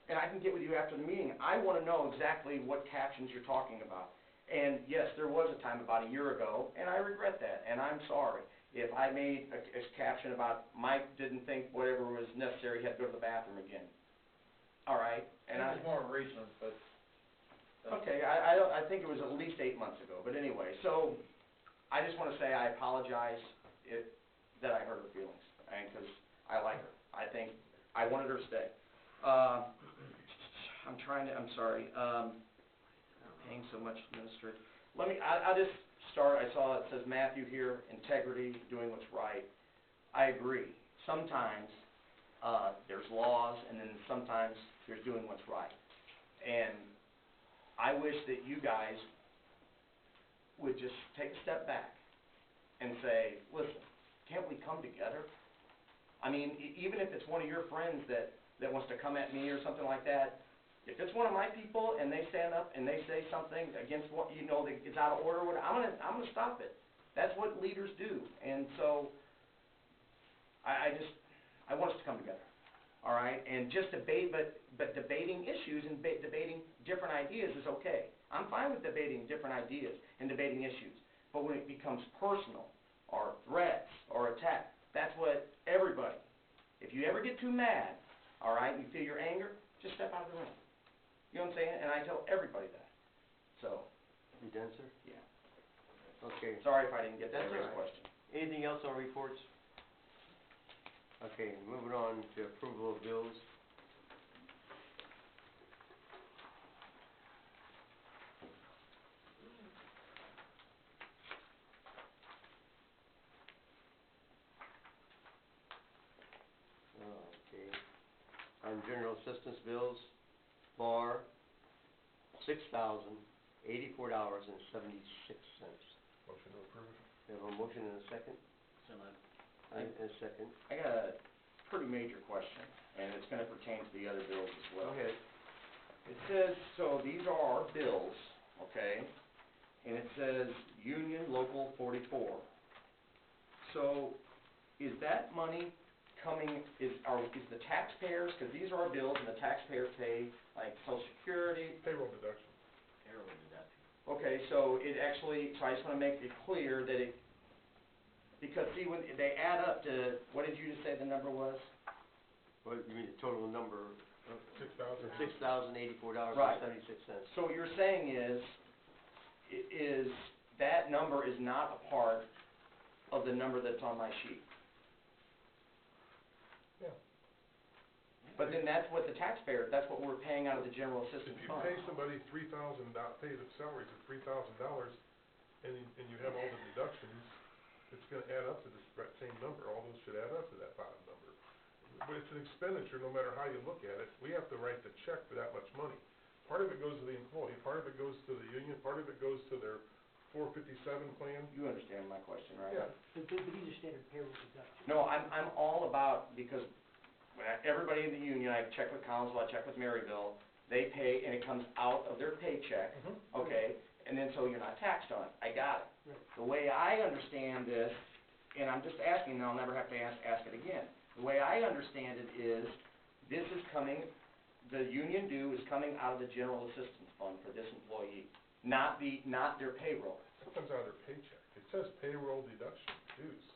and I can get with you after the meeting, I want to know exactly what captions you're talking about. And yes, there was a time about a year ago, and I regret that, and I'm sorry. If I made a caption about Mike didn't think whatever was necessary, he had to go to the bathroom again. All right? And It was more recent, but. Okay, I think it was at least 8 months ago, but anyway, so I just want to say I apologize that I hurt her feelings, and because I like her. I think I wanted her to stay. I'm sorry, paying so much administrative. I'll just start, I saw it says Matthew here, integrity, doing what's right. I agree. Sometimes, there's laws, and then sometimes there's doing what's right. And I wish that you guys would just take a step back and say, listen, can't we come together? I mean, even if it's one of your friends that wants to come at me or something like that, if it's one of my people and they stand up and they say something against what, you know, that it's out of order, I'm gonna stop it. That's what leaders do. And so, I want us to come together, all right? And just debate, but debating issues and debating different ideas is okay. I'm fine with debating different ideas and debating issues. But when it becomes personal, or threats, or attack, that's what everybody, if you ever get too mad, all right, and you feel your anger, just step out of the room. You know what I'm saying? And I tell everybody that. So. You done, sir? Yeah. Okay. Sorry if I didn't get that That's all right. question. Anything else on reports? Okay, moving on to approval of bills. Okay. On general assistance bills, bar, $6,084.76. Motion to approve. We have a motion and a second? So moved. And a second. I got a pretty major question, and it's gonna pertain to the other bills as well. Go ahead. It says, so these are our bills, okay? And it says Union Local 44. So, is that money coming, is the taxpayers, because these are our bills and the taxpayers pay, like, Social Security? Payroll deduction. Payroll deduction. Okay, so it actually, so I just wanna make it clear that it, because see, when they add up to, what did you just say the number was? What, you mean the total number? $6,000. $6,084.76. So what you're saying is that number is not a part of the number that's on my sheet? Yeah. But then that's what the taxpayer, that's what we're paying out of the general assistance If you fund. pay somebody pay the salaries of $3,000, and you have all the deductions, it's gonna add up to the same number. All those should add up to that bottom number. But it's an expenditure, no matter how you look at it. We have to write the check for that much money. Part of it goes to the employee, part of it goes to the union, part of it goes to their 457 plan. You understand my question, right? Yeah. But these are standard payroll deductions. No, I'm all about, because everybody in the union, I check with Collinsville, I check with Maryville, they pay, and it comes out of their paycheck, okay? And then so you're not taxed on it. I got it. Right. The way I understand this, and I'm just asking, and I'll never have to ask it again. The way I understand it is, this is coming, the union due is coming out of the general assistance fund for this employee, not their payroll. It comes out of their paycheck. It says payroll deduction dues.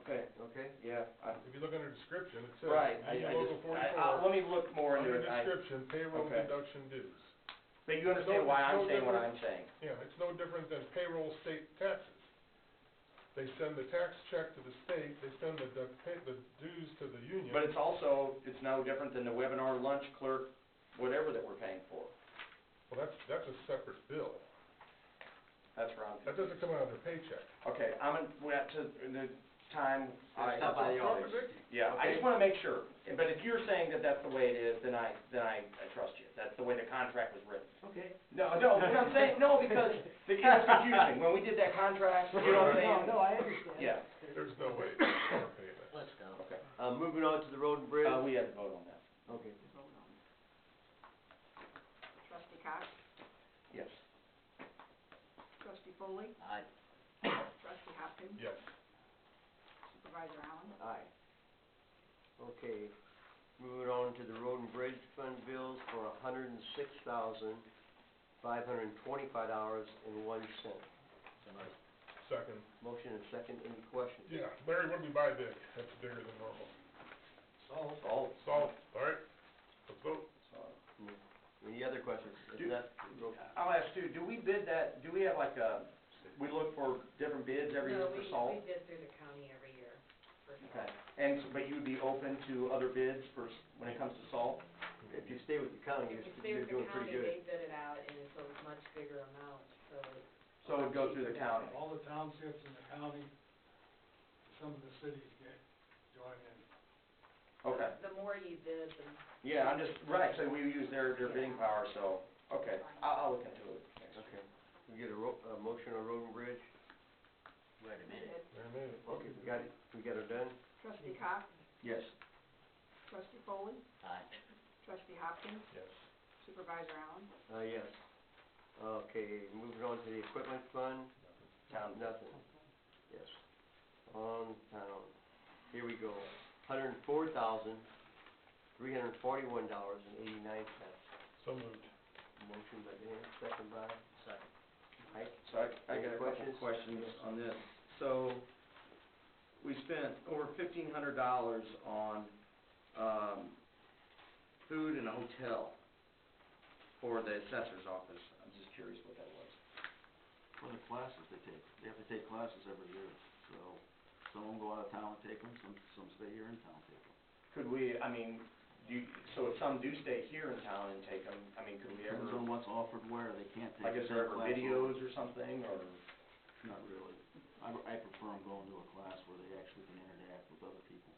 Okay, Okay? yeah, If you look under description, it says, right, Union Local let 44, me look more into under it, description, payroll okay. deduction dues. but you understand why I'm saying what I'm saying? Yeah, it's no different than payroll state taxes. They send the tax check to the state, they send the dues to the union. But it's also, it's no different than the webinar, lunch, clerk, whatever that we're paying for. Well, that's a separate bill. That's where I'm That doesn't come out of their paycheck. Okay, we're at the time, Stop by the office. yeah, I just wanna make sure. But if you're saying that that's the way it is, then I trust you. That's the way the contract was written. Okay. No, what I'm saying, no, because it was confusing. When we did that contract, you know what I'm saying? No, I understand. Yeah, There's no way to pay that. Let's go. okay. Moving on to the road and bridge. We had to vote on that. Okay. Trustee Cox, Yes. trustee Foley, Aye. trustee Hopkins, Yes. supervisor Allen. Aye. Okay, moving on to the road and bridge fund bills for $106,525.01. Second. Motion and second, any questions? Yeah, Larry, what did we buy big? That's bigger than normal. Salt. Salt, all right, let's vote. Any other questions? If Do- not, go. I'll ask Stu, do we bid that, do we have like we look for different bids every year for salt? No, we bid through the county every year for Okay, salt. and, but you would be open to other bids when it comes to salt? If you stay with the county, If we stay you're with the doing pretty county, good. they bid it out, and it's a much bigger amount, so. So it would go through the county? All the townships in the county, some of the cities join in. Okay, The more you bid, the. yeah, I'm just, right, so we use their bidding power, so, okay, I'll look into it. Okay. We get a motion on road and bridge? Wait a minute. Wait a minute. Okay, we got it her done? Trustee Cox, Yes. trustee Foley, Aye. trustee Hopkins, Yes. supervisor Allen. Yes. Okay, moving on to the equipment fund. Town. Nothing. Yes. On town. Here we go. $104,341.89. So moved. Motion by Dan, second by Second. Mike. So I got a couple of questions on this. So, we spent over $1,500 on, food and a hotel for the assessor's office. I'm just curious what that was. For the classes they take, they have to take classes every year, so some of them go out of town and take them, some stay here in town and take them. Could we, so if some do stay here in town and take them, could we ever, Depends on what's offered where, they can't take like, the is there same ever class videos over. or something, or? Not really. I prefer them going to a class where they actually can interact with other people.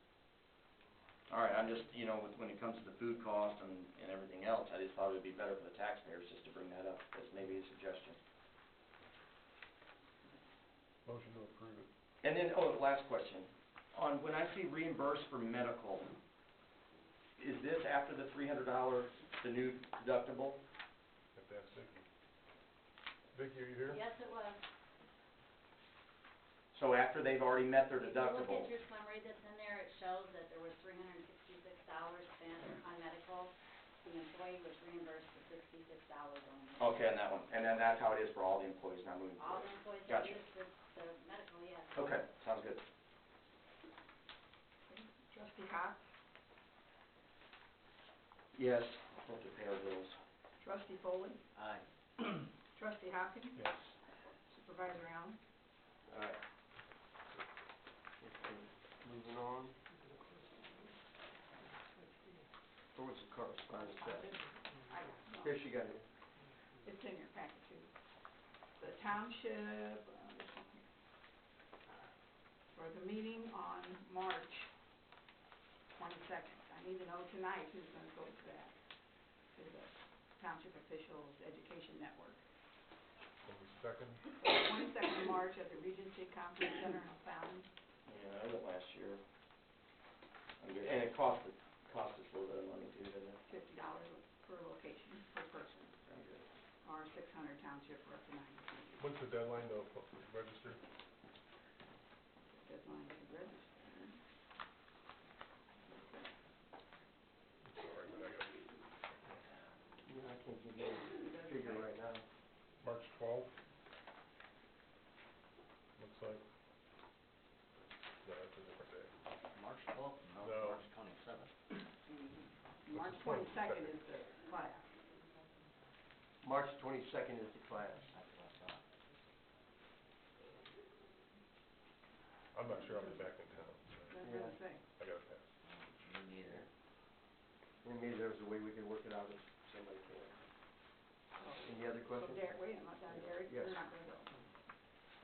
All right, I'm just, when it comes to the food cost and everything else, I just thought it would be better for the taxpayers just to bring that up as maybe a suggestion. Motion to approve it. And then, last question. When I see reimbursed for medical, is this after the $300, the new deductible? If that's Vicky. Vicky, are you here? Yes, it was. So after they've already met their If you look deductible? at your summary that's in there, it shows that there was $366 spent on medical. The employee was reimbursed for $66 only. Okay, on that one. And then that's how it is for all the employees now moving All forward? the employees that Gotcha. use the medical, yes. Okay, sounds good. Trustee Cox, Yes, we'll have to pay our bills. trustee Foley, Aye. trustee Hopkins, Yes. supervisor Allen. All right. Okay, moving on. Where was the correspondence at? Here, she got it. It's in your packet too. The township, this one here. For the meeting on March 22nd. I need to know tonight who's going to go to that, to the Township Officials Education Network. Second. 22nd of March at the Regency Conference Center in O'Fallon. Yeah, I went last year. And it cost us a little bit of money too, didn't it? $50 per location, per person, or 600 township recognized. What's the deadline to register? Deadline to register. Sorry, but I got Yeah, I can't give you a figure right now. March 12th. Looks like. No, that's a different 22nd is the class. March 22nd is the class. That's what I thought. I'm not sure I'll be back in town. That's what I'm saying. I gotta pass. Me neither. And maybe there's a way we can work it out if somebody can. Any other So questions? Derek, wait, I'm not done, Derek, Yes. you're not gonna go.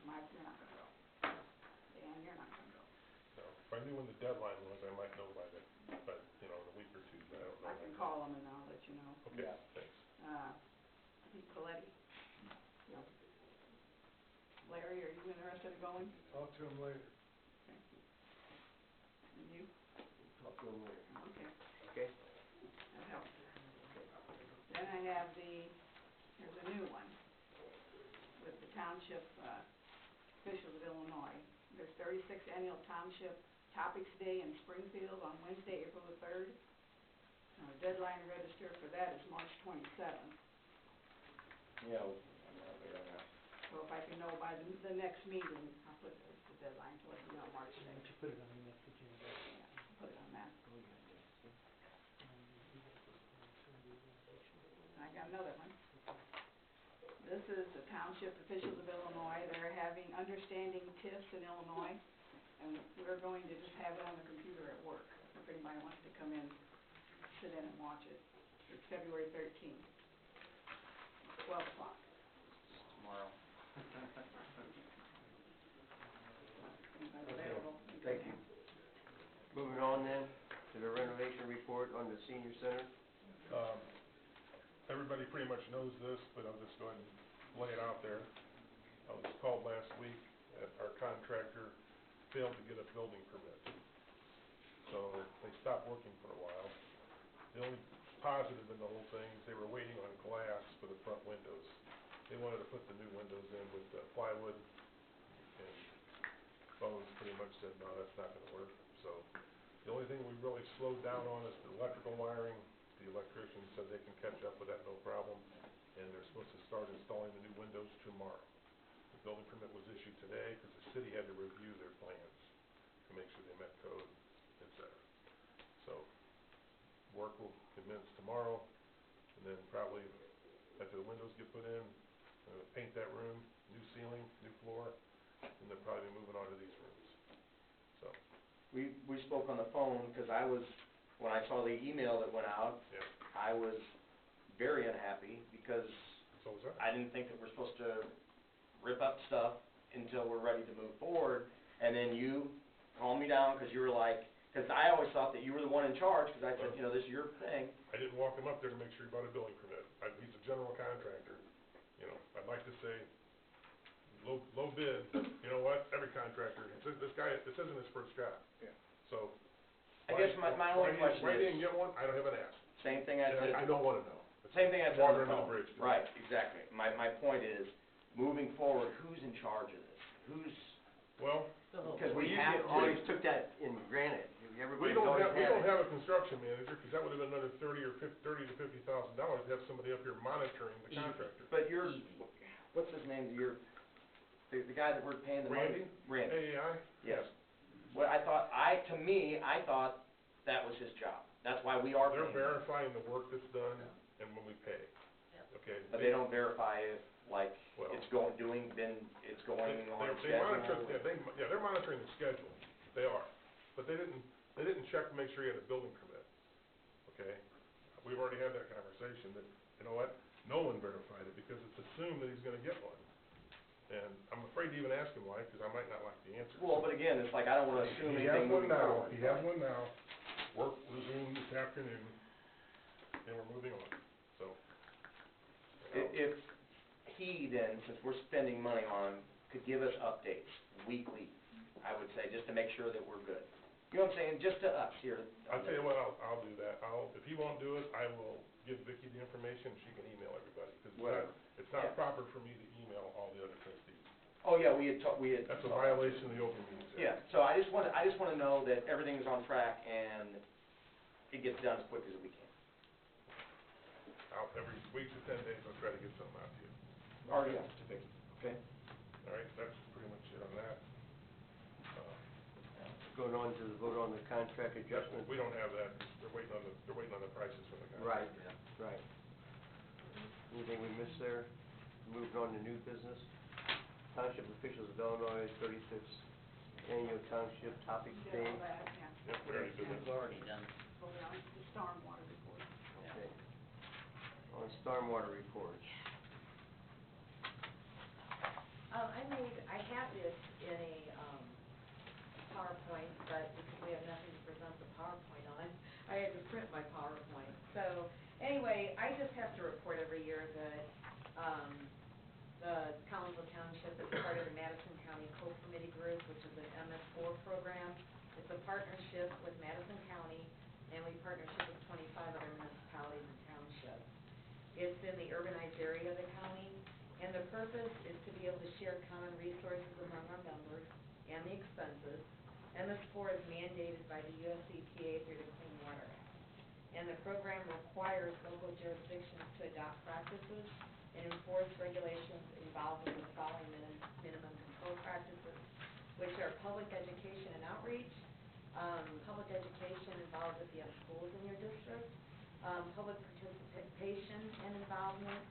Mike, you're not gonna go. Dan, you're not gonna go. No, if I knew when the deadline was, I might know by the, in a week or two, but I don't know. I can call them and I'll let you know. Okay, Yeah. thanks. I think Coletti? No. Larry, are you interested in going? Talk to him later. And you? Talk to them later. Okay, Okay? that helps. Then I have here's a new one with the Township, officials of Illinois. There's 36th Annual Township Topics Day in Springfield on Wednesday, April the 3rd. The deadline to register for that is March 27th. Yeah, I'm not there now. So if I can know by the next meeting, I'll put the deadline to let you know, March Why 6th. don't you put it on the next agenda? Yeah, put it on that. I got another one. This is the Township Officials of Illinois. They're having Understanding TIFs in Illinois, and we're going to just have it on the computer at work, if anybody wants to come in, sit in and watch it. It's February 13th, 12 o'clock. Tomorrow. Anybody's Okay, available? thank you. Moving on then to the renovation report on the senior center. Everybody pretty much knows this, but I'll just go ahead and lay it out there. I was called last week that our contractor failed to get a building permit. So they stopped working for a while. The only positive in the whole thing is they were waiting on glass for the front windows. They wanted to put the new windows in with plywood, and Bones pretty much said, no, that's not gonna work. So the only thing we really slowed down on is the electrical wiring. The electrician said they can catch up with that, no problem, and they're supposed to start installing the new windows tomorrow. The building permit was issued today, because the city had to review their plans to make sure they met code, et cetera. So, work will commence tomorrow, and then probably after the windows get put in, paint that room, new ceiling, new floor, and then probably be moving on to these rooms. So, We spoke on the phone, because when I saw the email that went out, yeah, I was very unhappy, because so is that. I didn't think that we're supposed to rip up stuff until we're ready to move forward, and then you calmed me down, because you were like, because I always thought that you were the one in charge, because I said, this is your thing. I didn't walk him up there to make sure he bought a building permit. He's a general contractor. I'd like to say low bid, but you know what? Every contractor, this guy, this isn't his first job. Yeah. So. I guess my only question Why is, didn't get one? I don't have an ask. same thing I said. I don't wanna know. Same thing I said on Water the under the phone. bridge. Right, exactly. My point is, moving forward, who's in charge of this? Who's, Well, because we usually have always to, took that in granted. we Everybody's don't always have, had it. a construction manager, because that would have been another $30 to $50,000 to have somebody up here monitoring the contractor. but you're, what's his name, the guy that we're paying the money? Randy. AAI? Yes. Well, I thought that was his job. That's why we are They're paying him. verifying the work that's done and when we pay. Okay? But they don't verify if, like, Well, it's going on They monitor, schedule. they're monitoring the schedule, they are, but they didn't check to make sure he had a building permit, okay? We've already had that conversation, that, you know what, no one verified it, because it's assumed that he's gonna get one. And I'm afraid to even ask him why, because I might not like the answer. Well, but again, it's like, I don't wanna assume anything moving forward. He has one now, work resumed this afternoon, and we're moving on, so. If he then, since we're spending money on him, could give us updates weekly, I would say, just to make sure that we're good. You know what I'm saying, just to us here. I'll tell you what, I'll do that. If he won't do it, I will give Vicki the information, she can email everybody, because Whatever. it's not Yeah. proper for me to email all the other trustees. Oh, yeah, we had. That's a violation of the Open Meetings Act. Yeah, so I just wanna know that everything's on track and it gets done as quick as we can. Every week to 10 days, I'll try to get something out to you. Or, yeah, to Vicki, okay? All right, that's pretty much it on that. Going on to the vote on the contract adjustment. We don't have that, 'cause they're waiting on the prices from the moving on to new business. Township Officials of Illinois, 36th Annual Township Topic Day. Yep, we already did that. We've already done. The stormwater report. Okay. On stormwater report. I have this in a, PowerPoint, but because we have nothing to present the PowerPoint on, I had to print my PowerPoint. So, anyway, I just have to report every year that, the Collinsville Township is part of the Madison County Co-Committee Group, which is an MS4 program. It's a partnership with Madison County, and we partnership with 25 other municipalities and townships. It's in the urbanized area of the county, and the purpose is to be able to share common resources among our members and the expenses. MS4 is mandated by the US EPA through the Clean Water Act. And the program requires local jurisdictions to adopt practices and enforce regulations involving the following minimum control practices, which are public education and outreach. Public education involved if you have schools in your district. Public participation and involvement.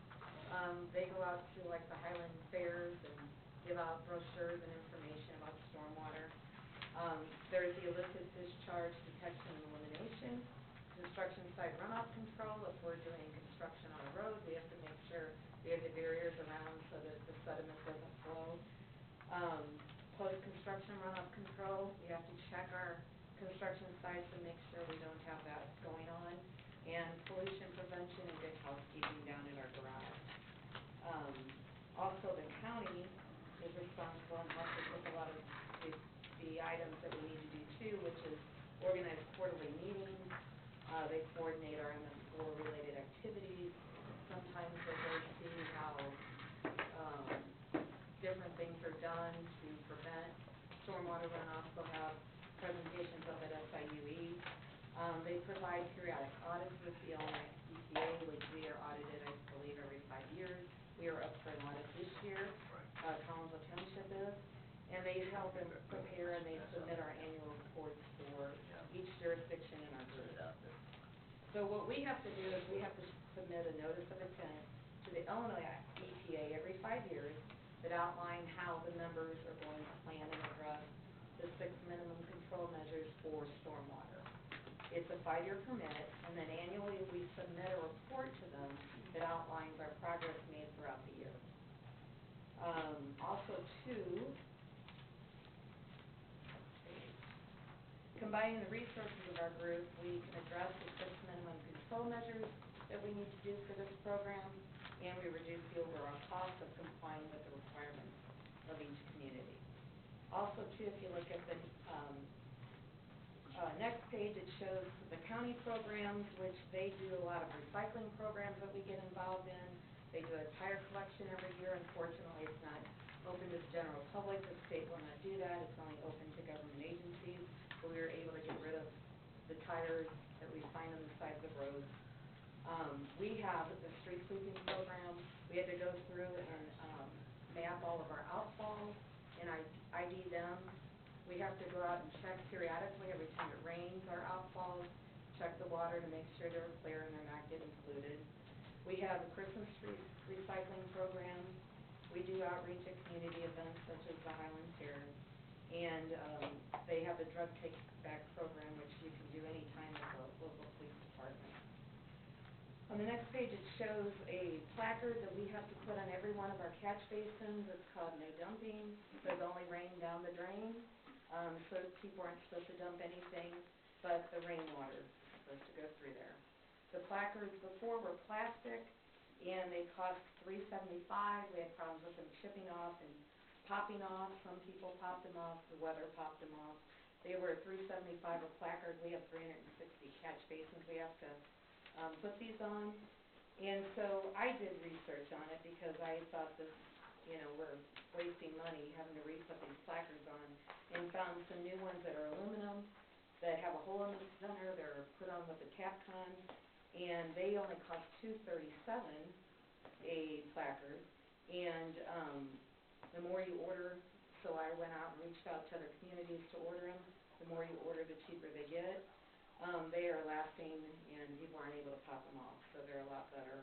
They go out to like the Highland Fairs and give out brochures and information about stormwater. There's the illicit discharge detection and elimination. Construction site runoff control. If we're doing construction on a road, we have to make sure we have the barriers around so that the sediment doesn't flow. Post-construction runoff control, we have to check our construction sites and make sure we don't have that going on. And pollution prevention and good housekeeping down in our garage. Also, the county is responsible and helps us with a lot of the items that we need to do too, which is organize quarterly meetings. They coordinate our MS4 related activities. Sometimes they go see how different things are done to prevent stormwater runoff. They'll have presentations up at SIUE. They provide periodic audits with the Illinois EPA, which we are audited, I believe, every 5 years. We are up for an audit this year. Collinsville Township is. And they help and prepare and they submit our annual reports for each jurisdiction in our group. So what we have to do is we have to submit a notice of intent to the Illinois EPA every 5 years that outline how the members are going to plan and address the 6 minimum control measures for stormwater. It's a 5-year permit, and then annually we submit a report to them that outlines our progress made throughout the year. Also, combining the resources of our group, we can address the 6 minimum control measures that we need to do for this program, and we reduce the overall cost of complying with the requirements of each community. Also, if you look at the next page, it shows the county programs, which they do a lot of recycling programs that we get involved in. They do a tire collection every year. Unfortunately, it's not open to the general public. The state will not do that. It's only open to government agencies. But we were able to get rid of the tires that we find on the sides of roads. We have the street sweeping program. We had to go through and map all of our outfalls and ID them. We have to go out and check periodically every time it rains our outfalls, check the water to make sure they're clear and they're not getting polluted. We have the Christmas tree recycling program. We do outreach at community events such as the Highland Fairs. And they have the drug take-back program, which you can do anytime at the local police department. On the next page, it shows a placard that we have to put on every one of our catch basins. It's called no dumping. There's only rain down the drain. So people aren't supposed to dump anything but the rainwater is supposed to go through there. The placards before were plastic, and they cost $3.75. We had problems with them chipping off and popping off. Some people popped them off. The weather popped them off. They were $3.75 a placard. We have 360 catch basins we have to put these on. And so I did research on it because I thought this, we're wasting money having to re-put these placards on, and found some new ones that are aluminum that have a hole in the center. They're put on with a Capcon, and they only cost $2.37 a placard. And the more you order, so I went out and reached out to other communities to order them. The more you order, the cheaper they get. They are lasting, and people aren't able to pop them off, so they're a lot better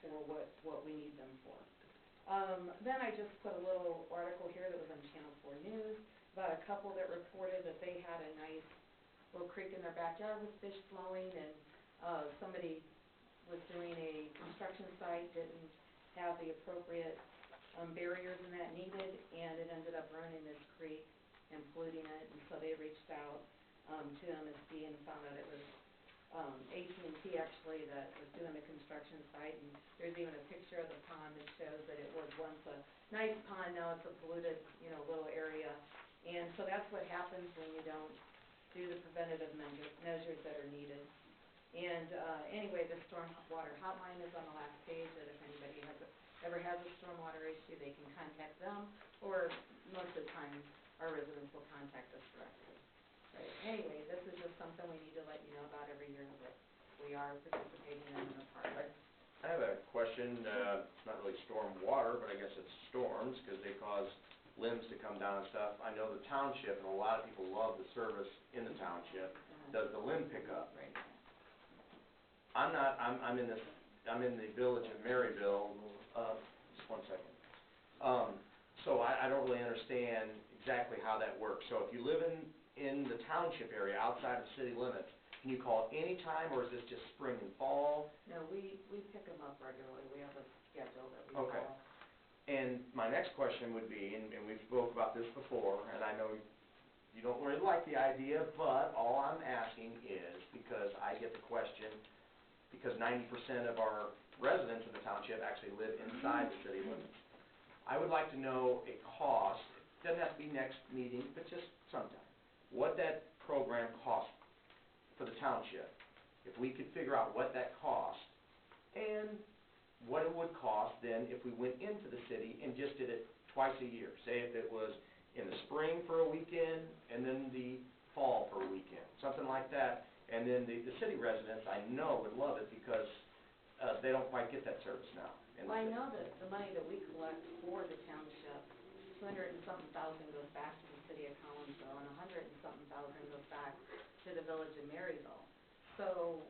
for what we need them for. Then I just put a little article here that was on Channel 4 News about a couple that reported that they had a nice little creek in their backyard with fish flowing, and somebody was doing a construction site, didn't have the appropriate barriers and that needed, and it ended up ruining this creek and polluting it, and so they reached out to MSD and found out it was AT&T actually that was doing the construction site, and there's even a picture of the pond that shows that it was once a nice pond, now it's a polluted, little area. And so that's what happens when you don't do the preventative measures that are needed. And anyway, the stormwater hotline is on the last page, that if anybody ever has a stormwater issue, they can contact them, or most of the time, our residents will contact us directly. But anyway, this is just something we need to let you know about every year that we are participating in the park. I have a question, it's not really storm water, but I guess it's storms, because they cause limbs to come down and stuff. I know the township, and a lot of people love the service in the township, does the limb pickup. Right. I'm in the village of Maryville, just one second. So I don't really understand exactly how that works. So if you live in the township area, outside of city limits, can you call any time, or is this just spring and fall? No, we pick them up regularly. We have a schedule that we follow. Okay. And my next question would be, and we've spoke about this before, and I know you don't really like the idea, but all I'm asking is, because I get the question, because 90% of our residents in the township actually live inside the city limits. I would like to know a cost, it doesn't have to be next meeting, but just sometime, what that program costs for the township. If we could figure out what that cost, and what it would cost then if we went into the city and just did it twice a year. Say if it was in the spring for a weekend, and then the fall for a weekend, something like that. And then the city residents, I know, would love it, because they don't quite get that service now. Well, I know that the money that we collect for the township, 200 and something thousand goes back to the city of Collinsville, and 100 and something thousand goes back to the village of Maryville. So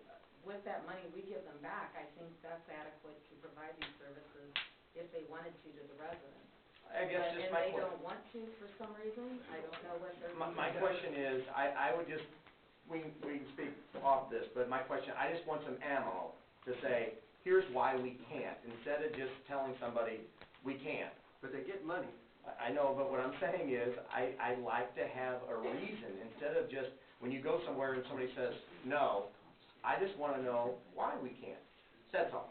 with that money we give them back, I think that's adequate to provide these services if they wanted to the residents. I guess just my And they don't want to for some reason, I don't know what their reason is. My question is, I would just, we can speak off this, but my question, I just want some ammo to say, here's why we can't, instead of just telling somebody, we can't. But they get money. I know, but what I'm saying is, I like to have a reason, instead of just, when you go somewhere and somebody says, no, I just wanna know why we can't. That's all,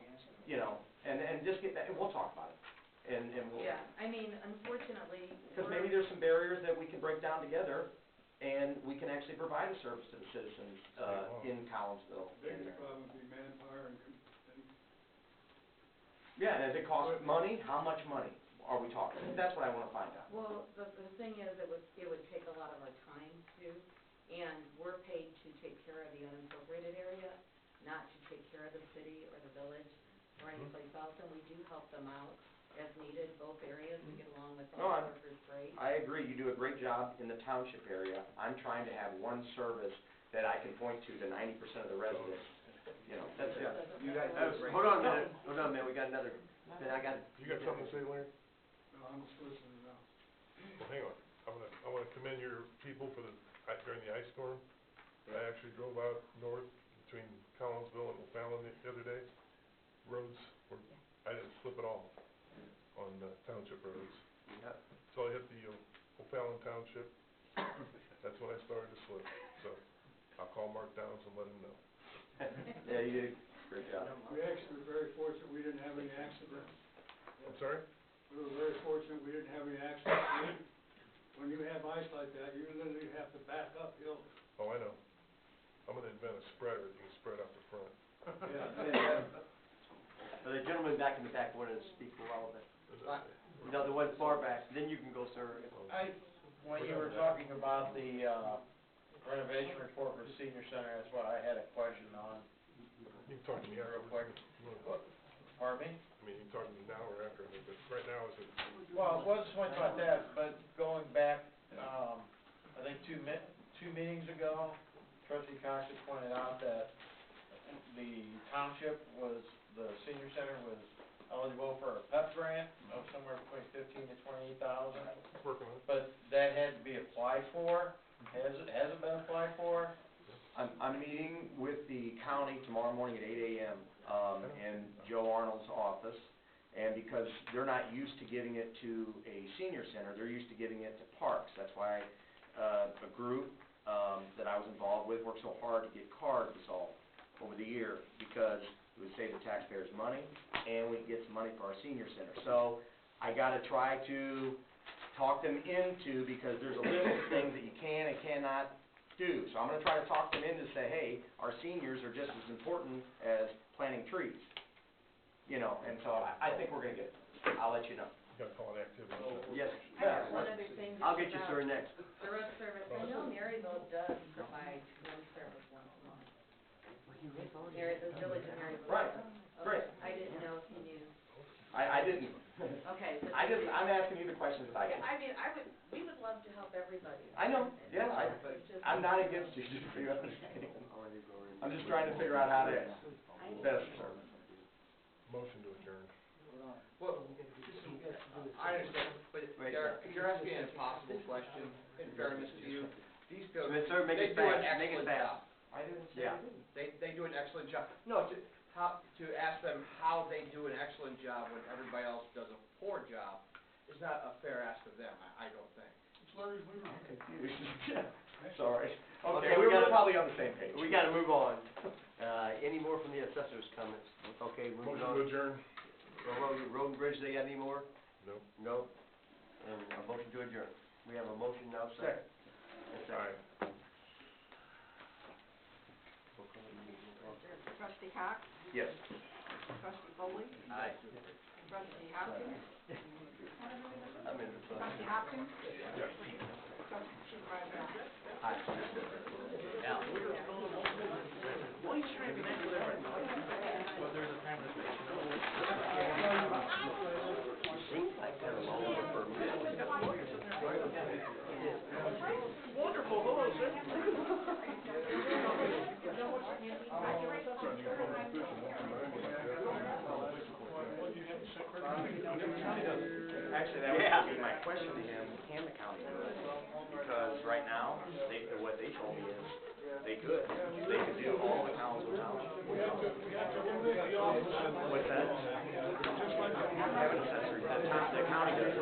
and just get that, and we'll talk about it. And we'll. Yeah, I mean, unfortunately, Because maybe there's some barriers that we can break down together, and we can actually provide a service to the citizens, in Collinsville. Biggest problem would be manpower and Yeah, and does it cost money? How much money are we talking? That's what I wanna find out. well, the thing is, it would take a lot of our time too, and we're paid to take care of the unincorporated area, not to take care of the city or the village or any place else, and we do help them out as needed, both areas, we get along with all the workers great. I agree, you do a great job in the township area. I'm trying to have one service that I can point to 90% of the residents, that's it. You guys do a great. Hold on a minute, we got another, then I got. You got something to say, Larry? No, I'm just listening now. Well, hang on, I wanna commend your people for during the ice storm. I actually drove out north between Collinsville and O'Fallon the other day. Roads I didn't slip at all on township roads. Yeah. So I hit the O'Fallon Township, that's when I started to slip, so I'll call Mark Downs and let him know. Yeah, you did a great job. We actually were very fortunate, we didn't have any accidents. I'm sorry? We were very fortunate, we didn't have any accidents. When you have ice like that, you literally have to back uphill. Oh, I know. I'm gonna invent a spreader, you can spread out the front. Yeah. The gentleman back in the back wanted to speak a while bit. No, the one far back, then you can go, sir. When you were talking about the renovation report for the senior center, that's what I had a question on. You can talk to me real quick. Pardon me? I mean, you can talk to me now or after, but right now is it? Well, it wasn't so much about that, but going back, I think two meetings ago, Trustee Cox had pointed out that the township the senior center was eligible for a PEP grant of somewhere between 15 to 28,000. Working on it. But that had to be applied for. Has it been applied for? I'm meeting with the county tomorrow morning at 8 a.m. In Joe Arnold's office. And because they're not used to giving it to a senior center, they're used to giving it to parks. That's why a group that I was involved with worked so hard to get cards dissolved over the year, because it would save the taxpayers money and we get some money for our senior center. So I gotta try to talk them into, because there's a list of things that you can and cannot do. So I'm gonna try to talk them into say, hey, our seniors are just as important as planting trees. You know, and so I think we're gonna get it. I'll let you know. You gotta call it activity. Yes. I have one other thing I'll just get you about started next. the road service. I know Maryville does provide road service once a month. The village of Maryville. Right. does. Great. Okay. I didn't know if you knew. I didn't. Okay. so I'm asking you the questions that I Yeah, can. I mean, we would love to help everybody. I know, And yeah, it's just- I'm not against you, just so you understand. I'm just trying to figure out how to best serve. Motion to adjourn. Well, I understand, but Derek, you're asking an impossible question, in fairness to you. These people, Sir, make they it do an fast, make it excellent fast. job. I didn't say Yeah. anything. They do an excellent job. No, to ask them how they do an excellent job when everybody else does a poor job is not a fair ask of them, I don't think. It's Larry's leadership. Confused. Sorry. Okay, Okay, we we're gotta- probably on the same page. We gotta move on. Any more from the assessors' comments? Okay, moving Motion to on. adjourn. Road and Bridge, they got any more? No. No? And a motion to adjourn. We have a motion now, second. And second. Aye. Roll call, roll call. Trustee Cox? Yes. Trustee Foley? Aye. Trustee Hopkins? I'm in the fun. Trustee Hopkins? Yes. Trustee Supervisor Allen? Aye. Al. Seems like they're longer for me. Wonderful, hello, sir. Actually, that would be my question to him, can the county do it? Because right now, what they told me is, they could. They could do all the Townsville Township. What's that? Have an assessor, the county does.